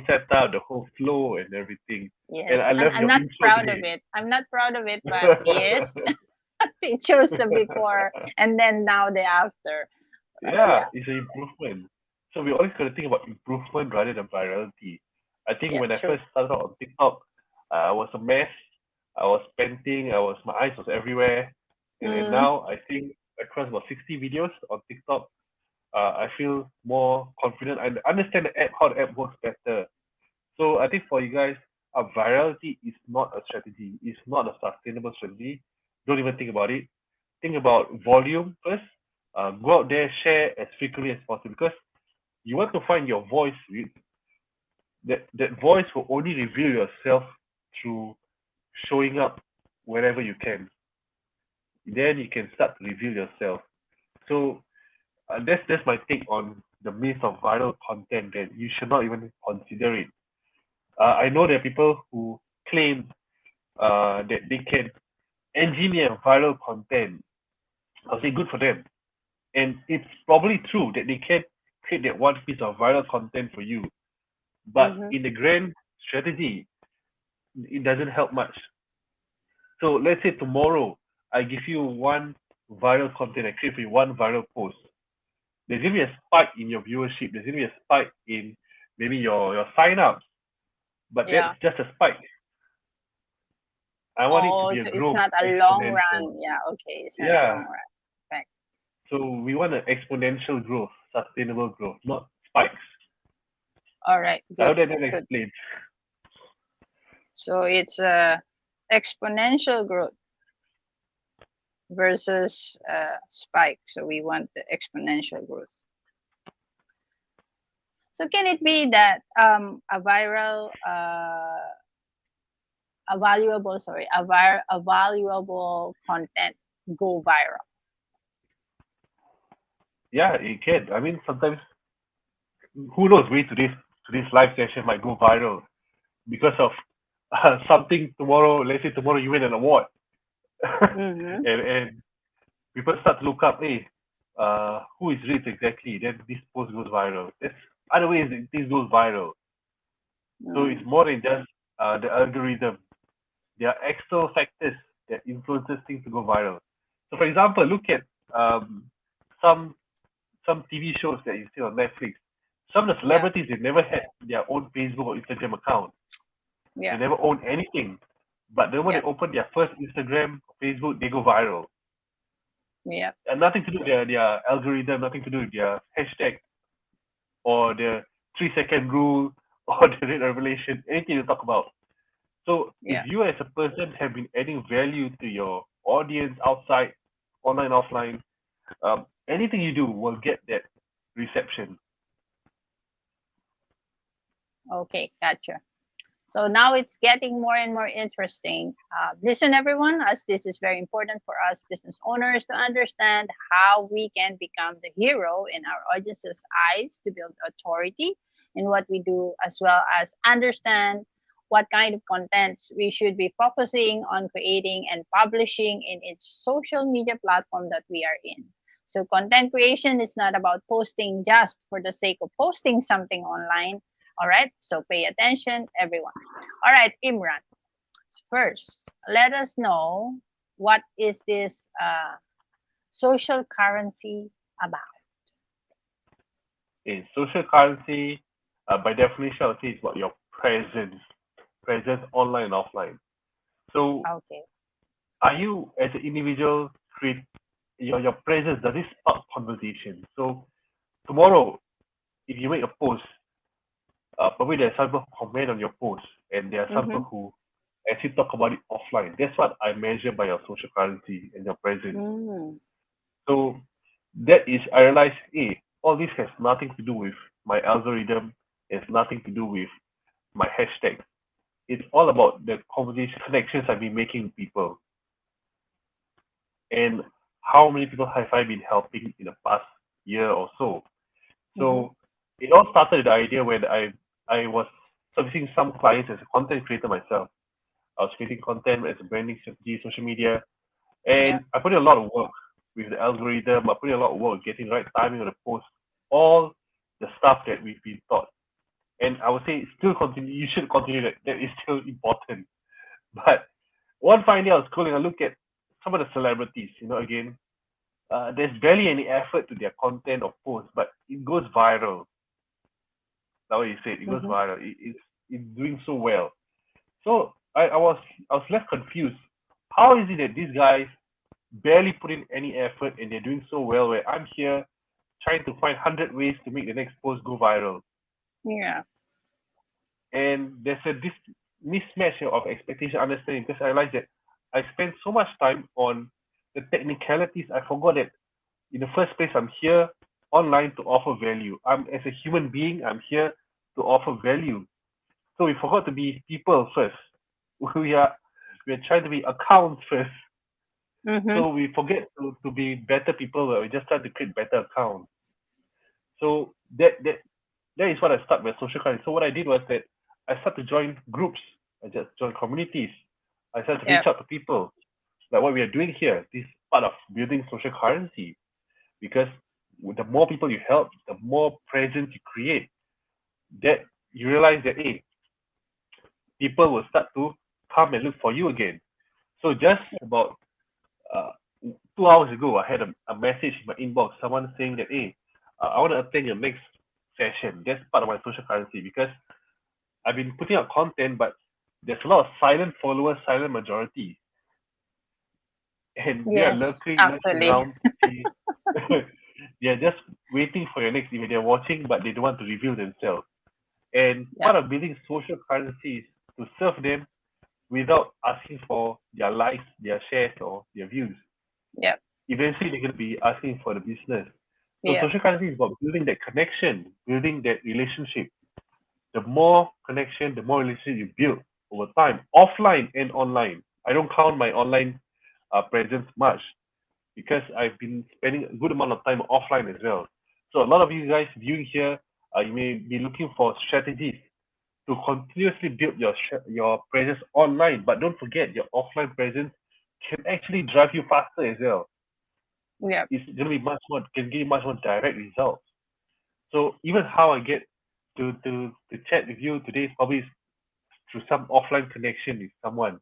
setup, the whole flow, and everything. And Yes. I I'm, love I'm your not intro proud of today. it. I'm not proud of it, but yes, it shows the before and then now the after. Yeah, Yeah. it's an improvement. So we always got to think about improvement rather than virality. I think Yeah. when I True. first started out on TikTok, I was a mess. I was panting. My eyes was everywhere. And Mm, now I think across about 60 videos on TikTok, I feel more confident. I understand the app, how the app works better. So I think for you guys, virality is not a strategy. It's not a sustainable strategy. Don't even think about it. Think about volume first. Go out there, share as frequently as possible because you want to find your voice. That voice will only reveal yourself through showing up wherever you can. Then you can start to reveal yourself. So that's my take on the myth of viral content that you should not even consider it. I know there are people who claim that they can engineer viral content. I'll say good for them. And it's probably true that they can create that one piece of viral content for you. But mm-hmm. in the grand strategy, it doesn't help much. So let's say tomorrow I give you one viral content, I create for you one viral post. There's gonna be a spike in your viewership. There's gonna be a spike in maybe your sign-ups, but that's Yeah. just a spike. I want it to Oh, be a so it's growth, not a long exponential. run. Yeah. Okay. It's not a long Yeah. run. Right. So we want an exponential growth, sustainable growth, not spikes. All right. I Good. hope that Good. explains. So it's exponential growth versus spike. So we want the exponential growth. So can it be that a viral a valuable sorry a valuable content go viral? Yeah, it can. I mean, sometimes who knows? Wait to this live session might go viral because of something tomorrow. Let's say tomorrow you win an award, Mm-hmm. and people start to look up. Hey, who is RITZ exactly? Then this post goes viral. That's other ways this goes viral. So it's Mm. more than just the algorithm. There are external factors that influences things to go viral. So, for example, look at um, some TV shows that you see on Netflix. Some of the Yeah. celebrities they never had their own Facebook or Instagram account. They Yeah. never owned anything. But the moment Yeah. they open their first Instagram or Facebook, they go viral. Yeah. Nothing to do with their algorithm, nothing to do with their hashtag or the 3 second rule or the red revelation, anything to talk about. So if Yeah. you as a person have been adding value to your audience outside, online, offline, anything you do will get that reception. Okay, gotcha. So now it's getting more and more interesting. Listen, everyone, as this is very important for us business owners to understand how we can become the hero in our audience's eyes to build authority in what we do, as well as understand what kind of contents we should be focusing on creating and publishing in each social media platform that we are in. So, content creation is not about posting just for the sake of posting something online. All right, so pay attention, everyone. All right, Imran, first, let us know what is this social currency about? In social currency, by definition, I would say it's about your presence online and offline. So Okay. are you as an individual create your presence, does it spark conversation? So tomorrow, if you make a post, probably there's some people who comment on your post, and there are some Mm-hmm. people who actually talk about it offline. That's what I measure by your social currency and your presence. Mm. So that is, I realized, hey, all this has nothing to do with my algorithm. It's nothing to do with my hashtag. It's all about the conversation connections I've been making with people, and how many people have I been helping in the past year or so. Mm-hmm. So it all started with the idea when I was servicing some clients as a content creator myself. I was creating content as a branding strategy, social media, Yeah. and I put in a lot of work with the algorithm. I put in a lot of work getting the right timing of the post, all the stuff that we've been taught. And I would say still continue. You should continue that. That is still important. But one fine day I was scrolling, I look at some of the celebrities. Again, there's barely any effort to their content or post, but it goes viral. That's what you said. It goes Mm-hmm. viral. It's doing so well. So I was left confused. How is it that these guys barely put in any effort and they're doing so well, where I'm here trying to find 100 ways to make the next post go viral? Yeah. And there's a mismatch of expectation understanding, because I realized that I spent so much time on the technicalities. I forgot that in the first place I'm here online to offer value. I'm as a human being, I'm here to offer value. So we forgot to be people first. We are trying to be accounts first. Mm-hmm. So we forget to be better people, where we just try to create better accounts. So that is what I started with social currency. So what I did was that I started to join groups. I just joined communities. I started to Yeah. reach out to people. Like what we are doing here, this is part of building social currency. Because the more people you help, the more presence you create. That you realize that, hey, people will start to come and look for you again. So just about uh, 2 hours ago, I had a message in my inbox, someone saying that, hey, I want to attend your next session. That's part of my social currency, because I've been putting out content, but there's a lot of silent followers, silent majority, and they are Yes, lurking actually. around to see. They're just waiting for your next event. They're watching, but they don't want to reveal themselves. And Yeah. part of building social currency is to serve them without asking for their likes, their shares, or their views. Yeah. Eventually, they're going to be asking for the business. So Yeah. social currency is about building that connection, building that relationship. The more connection, the more relationship you build over time, offline and online. I don't count my online presence much, because I've been spending a good amount of time offline as well. So a lot of you guys viewing here, you may be looking for strategies to continuously build your presence online, but don't forget your offline presence can actually drive you faster as well. Yeah. It's going to be much more, can give you much more direct results. So even how I get to chat with you today is probably through some offline connection with someone.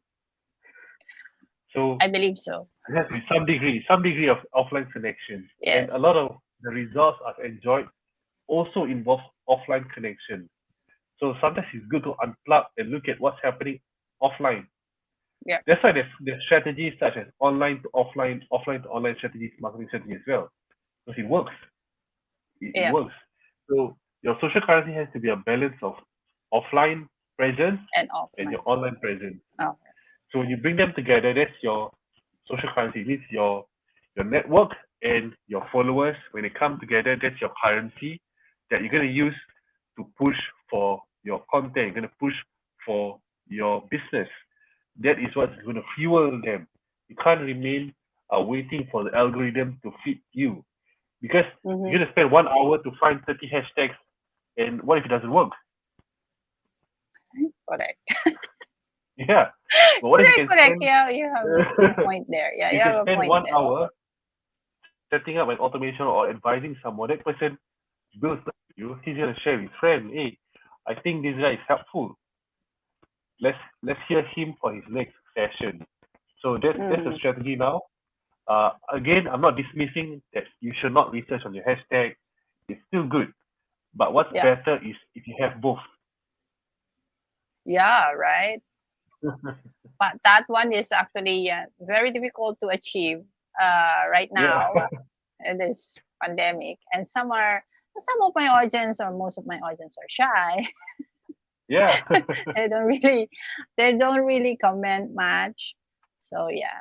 So I believe so. it has to be some degree of offline connection. And a Yes. lot of the results I've enjoyed also involve offline connection. So sometimes it's good to unplug and look at what's happening offline. Yeah. That's why there's strategies such as online to offline, offline to online strategies, marketing strategy as well. Because it works. It Yeah. works. So your social currency has to be a balance of offline presence And and offline. your online presence. Oh, So when you bring them together, that's your social currency. It means your network and your followers. When they come together, that's your currency that you're gonna use to push for your content. You're gonna push for your business. That is what's gonna fuel them. You can't remain waiting for the algorithm to feed you because mm-hmm. you're gonna spend 1 hour to find 30 hashtags, and what if it doesn't work? Correct. Yeah, but what if you Correct, can correct. spend Yeah, you have a point there. Yeah, you you can have a spend point one there. hour setting up an automation or advising someone, that person builds you, he's gonna share with his friend, hey, I think this guy is helpful. Let's hear him for his next session. So that's a Mm-hmm. strategy now. Again, I'm not dismissing that you should not research on your hashtag. It's still good. But what's Yeah. better is if you have both. Yeah, right. But that one is actually very difficult to achieve right Yeah. now in this pandemic. And some of my audience or most of my audience are shy. Yeah. they don't really they don't really comment much. So yeah.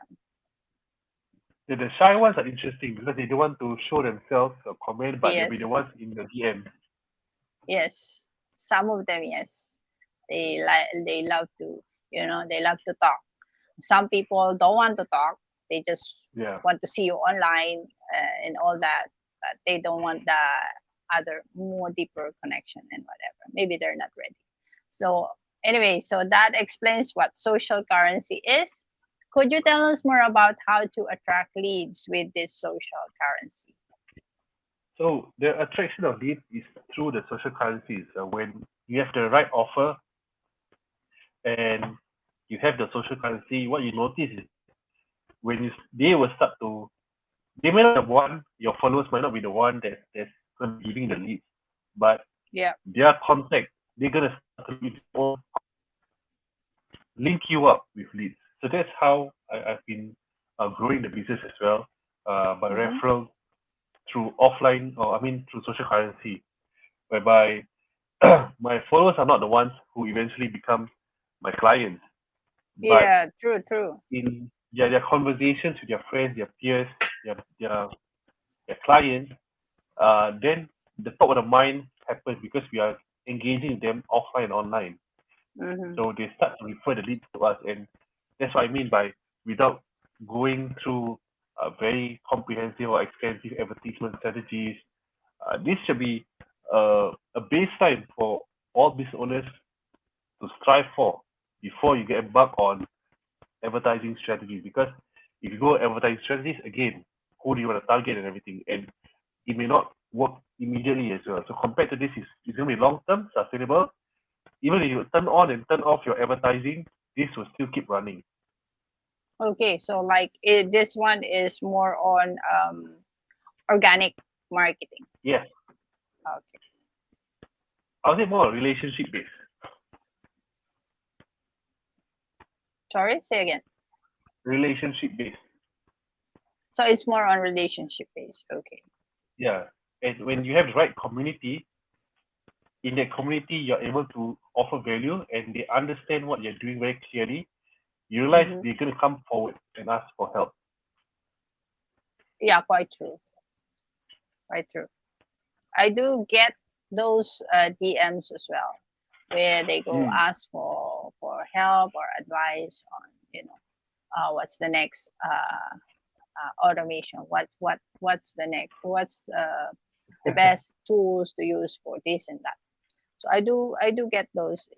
The shy ones are interesting because they don't want to show themselves or comment, but they'll be the Yes. ones in the DM. Yes. Some of them, yes. They love to, they love to talk. Some people don't want to talk. They just Yeah. want to see you online and all that, but they don't want the other more deeper connection and whatever. Maybe they're not ready. So anyway, so that explains what social currency is. Could you tell us more about how to attract leads with this social currency? So the attraction of leads is through the social currencies. When you have the right offer and you have the social currency, what you notice is when they will start to, they may not have one, your followers might not be the one that's going to be giving the leads, but Yeah. their contact, they're going to start to with their own, link you up with leads. So that's how I've been growing the business as well, by Mm-hmm. referral through offline, or I mean through social currency, whereby my followers are not the ones who eventually become my clients, but Yeah, true, true. in their conversations with their friends, their peers, their their, their clients, then the top of the mind happens because we are engaging with them offline and online. Mm-hmm. So they start to refer the leads to us, and that's what I mean by without going through very comprehensive or expensive advertisement strategies. This should be a baseline for all business owners to strive for before you get embarked on advertising strategies. Because if you go advertising strategies, again, who do you want to target and everything, and it may not work immediately as well. So compared to this, it's going to be long term, sustainable. Even if you turn on and turn off your advertising, this will still keep running. Okay, so like this one is more on organic marketing. Yes, Okay. I would say more relationship based. Sorry, say again. Relationship based. So it's more on relationship based. Okay. Yeah. And when you have the right community, in that community, you're able to offer value and they understand what you're doing very clearly. You realize Mm-hmm. they're going to come forward and ask for help. Yeah, quite true. Quite true. I do get those DMs as well, where they go Mm. ask for help or advice on, what's the next automation. What's the next? What's the best tools to use for this and that. So I do get those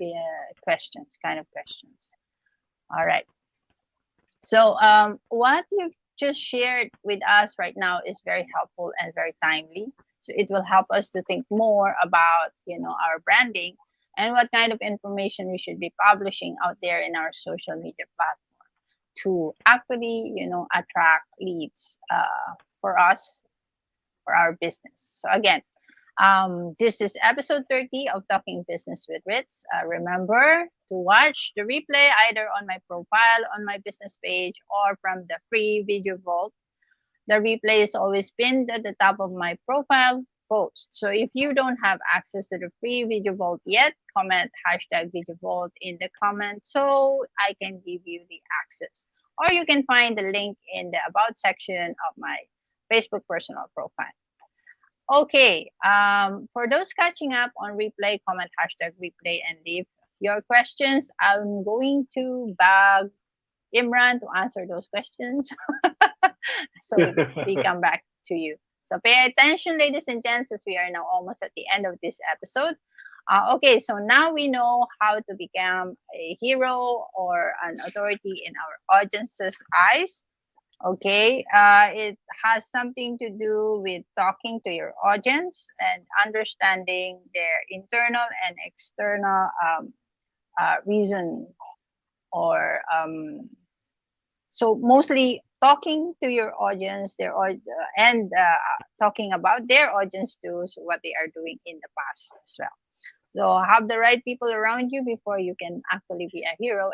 questions, kind of questions. All right. So what you've just shared with us right now is very helpful and very timely. So it will help us to think more about our branding and what kind of information we should be publishing out there in our social media platform to actually attract leads for us for our business. So again, This is episode 30 of Talking Business with Ritz. Remember to watch the replay either on my profile, on my business page, or from the free video vault. The replay is always pinned at the top of my profile post. So if you don't have access to the free video vault yet, comment hashtag video vault in the comment so I can give you the access. Or you can find the link in the about section of my Facebook personal profile. Okay, for those catching up on replay, comment hashtag replay and leave your questions. I'm going to bag Imran to answer those questions. So we come back to you. So pay attention, ladies and gents, as we are now almost at the end of this episode. Okay, so now we know how to become a hero or an authority in our audience's eyes. Okay, it has something to do with talking to your audience and understanding their internal and external reason or so mostly talking to your audience and talking about their audience too, so what they are doing in the past as well. So have the right people around you before you can actually be a hero,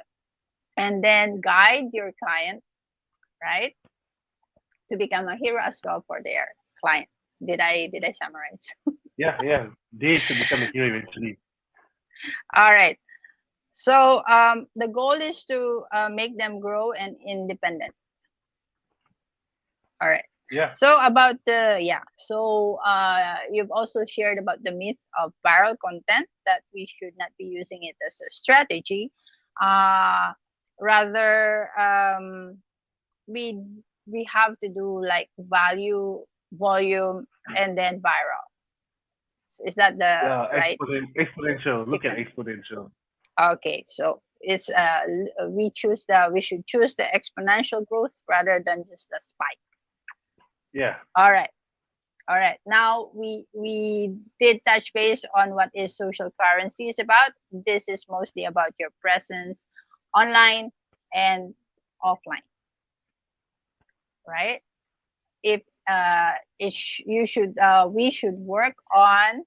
and then guide your client, right, to become a hero as well for their client. Did I summarize? Yeah. They should become a hero eventually. All right. So the goal is to make them grow and independent. All right. Yeah. So about you've also shared about the myth of viral content, that we should not be using it as a strategy. Uh, Rather, we we have to do like value, volume, and then viral. So is that the Yeah, right exponential. Look at sequence? exponential. Okay, so it's we should choose the exponential growth rather than just the spike. Yeah. All right. All right. Now we did touch base on what is social currency is about. This is mostly about your presence online and offline, right? If you should we should work on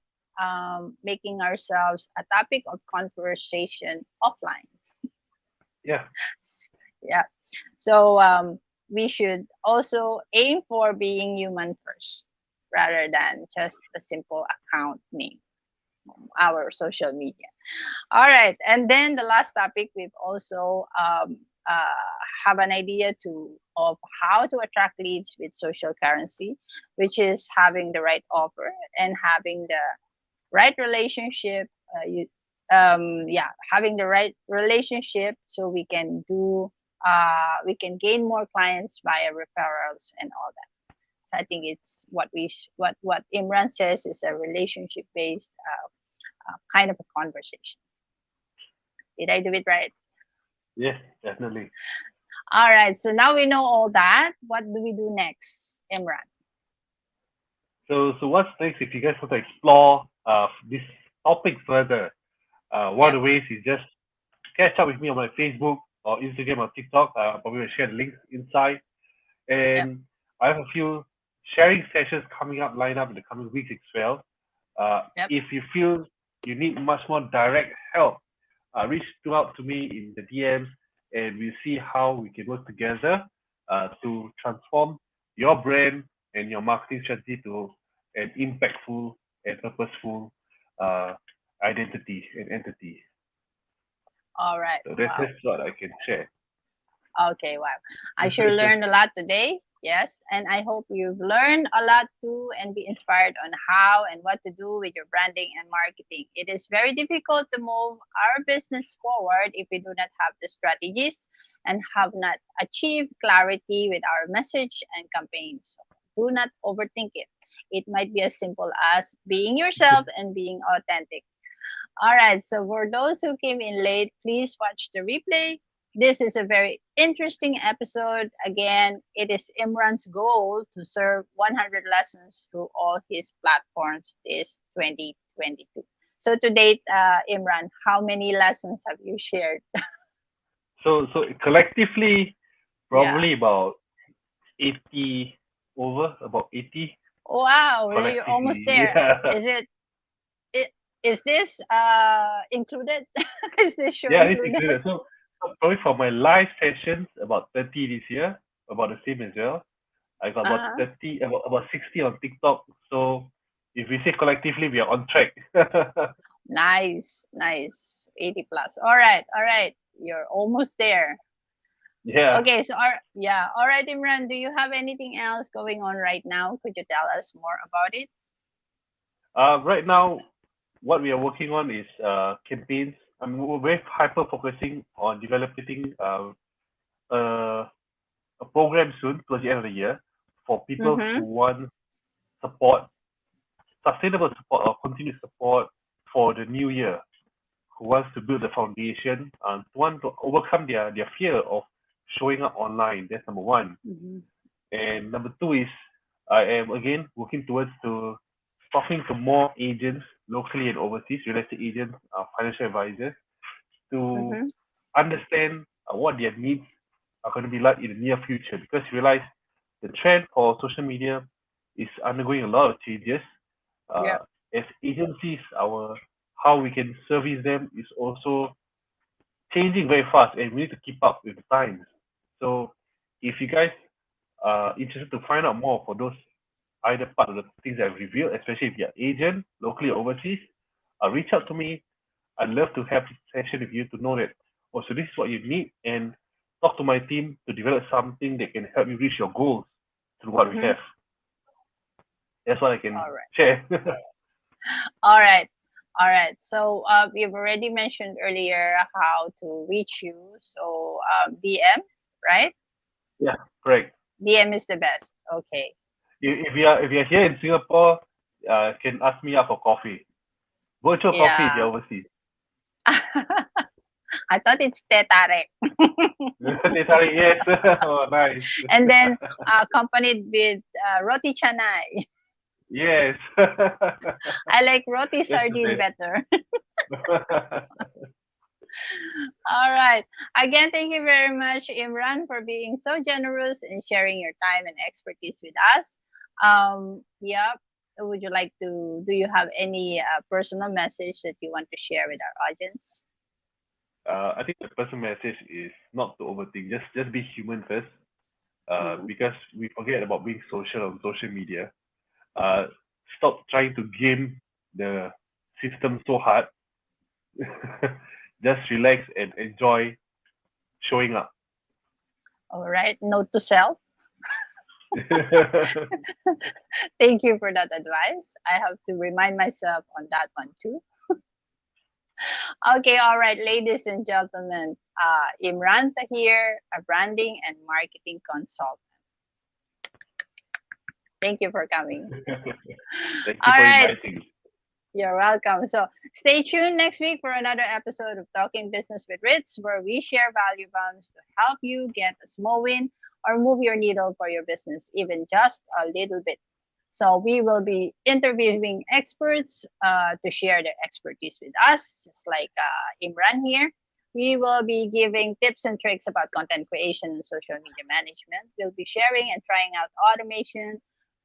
making ourselves a topic of conversation offline. Yeah. Yeah. So we should also aim for being human first rather than just a simple account name, our social media. All right. And then the last topic, we've also have an idea of how to attract leads with social currency, which is having the right offer and having the right relationship. Having the right relationship so we can gain more clients via referrals and all that. So I think it's what Imran says is a relationship based kind of a conversation. Did I do it right? Yes, definitely. All right. So now we know all that. What do we do next, Imran? So what's next? If you guys want to explore this topic further, one of Yep. the ways is just catch up with me on my Facebook or Instagram or TikTok. Probably will share the links inside. Yep. And I have a few sharing sessions coming up, line up in the coming weeks as well. Yep. If you feel you need much more direct help, reach out to me in the DMs, and we'll see how we can work together to transform your brand and your marketing strategy to an impactful and purposeful uh, identity and entity. All right. So Wow. that's what I can share. Okay. Wow. I sure learned a lot today. Yes. And I hope you've learned a lot too and be inspired on how and what to do with your branding and marketing. It is very difficult to move our business forward if we do not have the strategies and have not achieved clarity with our message and campaigns. So do not overthink it. It might be as simple as being yourself and being authentic. All right. So for those who came in late, please watch the replay. This is a very interesting episode. Again, it is Imran's goal to serve 100 lessons through all his platforms this 2022. So to date, Imran, how many lessons have you shared? So collectively, Yeah. probably about 80 over, about 80. Wow, you're almost collectively. there. Yeah. Is it is this included? Is this show Yeah, it's included? included. So probably for my live sessions, about 30 this year, about the same as well. I got about Uh-huh. 30, about 60 on TikTok. So if we say collectively, we are on track. Nice, nice. 80 plus. All right, all right. You're almost there. Yeah. Okay, so yeah. All right, Imran, do you have anything else going on right now? Could you tell us more about it? Right now, what we are working on is campaigns. I mean, we're very hyper focusing on developing a, a program soon towards the end of the year for people who Mm-hmm. want support, sustainable support or continued support for the new year, who wants to build the foundation, to want to overcome their fear of showing up online. That's number one. Mm-hmm. And number two is I am again working towards to talking to more agents locally and overseas, real estate agents, financial advisors, to Mm-hmm. understand what their needs are going to be like in the near future. Because you realize the trend for social media is undergoing a lot of changes. Uh, Yep. as agencies, our how we can service them is also changing very fast, and we need to keep up with the times. So, if you guys are interested to find out more for those either part of the things that I've revealed, especially if you're agent locally or overseas, reach out to me. I'd love to have a session with you to know that also this is what you need and talk to my team to develop something that can help you reach your goals through what we Mm-hmm. have. That's what I can All right. share. All right. All right. So you've already mentioned earlier how to reach you. So DM, right? Yeah, correct. DM is the best. Okay. If you're here in Singapore, can ask me out for coffee. Virtual coffee if you're Yeah. overseas. I thought it's tetare. Sorry, yes. Oh, nice. And then accompanied with roti canai. Yes. I like roti That's the sardine best. better. All right. Again, thank you very much, Imran, for being so generous and sharing your time and expertise with us. Yeah. Would you like to? Do you have any personal message that you want to share with our audience? I think the personal message is not to overthink. Just be human first. Mm-hmm. Because we forget about being social on social media. Uh, Stop trying to game the system so hard. Just relax and enjoy showing up. All right. Note to self. Thank you for that advice. I have to remind myself on that one too. Okay, all right, ladies and gentlemen, Imran Tahir, a branding and marketing consultant. Thank you for coming. Thank you All for right, inviting. you're welcome. So stay tuned next week for another episode of Talking Business with RITZ, where we share value bombs to help you get a small win or move your needle for your business, even just a little bit. So we will be interviewing experts to share their expertise with us, just like Imran here. We will be giving tips and tricks about content creation and social media management. We'll be sharing and trying out automation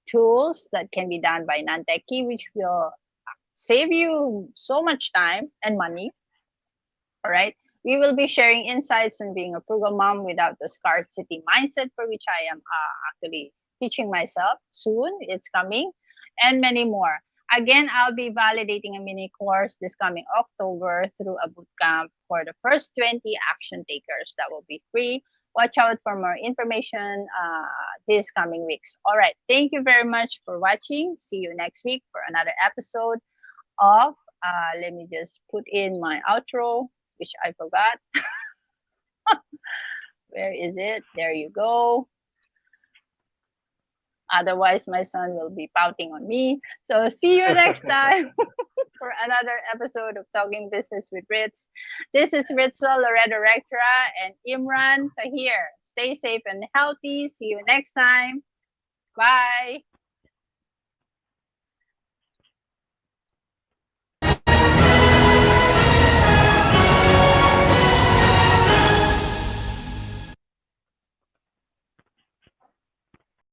tools that can be done by non-techie, which will save you so much time and money. All right. We will be sharing insights on being a frugal mom without the scarcity mindset, for which I am actually teaching myself soon. It's coming, and many more. Again, I'll be validating a mini course this coming October through a bootcamp for the first 20 action takers that will be free. Watch out for more information this coming weeks. All right. Thank you very much for watching. See you next week for another episode of let me just put in my outro, which I forgot. Where is it? There you go. Otherwise, my son will be pouting on me. So, see you next time for another episode of Talking Business with Ritz. This is Ritzel Loretta Rectra and Imran Tahir. Stay safe and healthy. See you next time. Bye.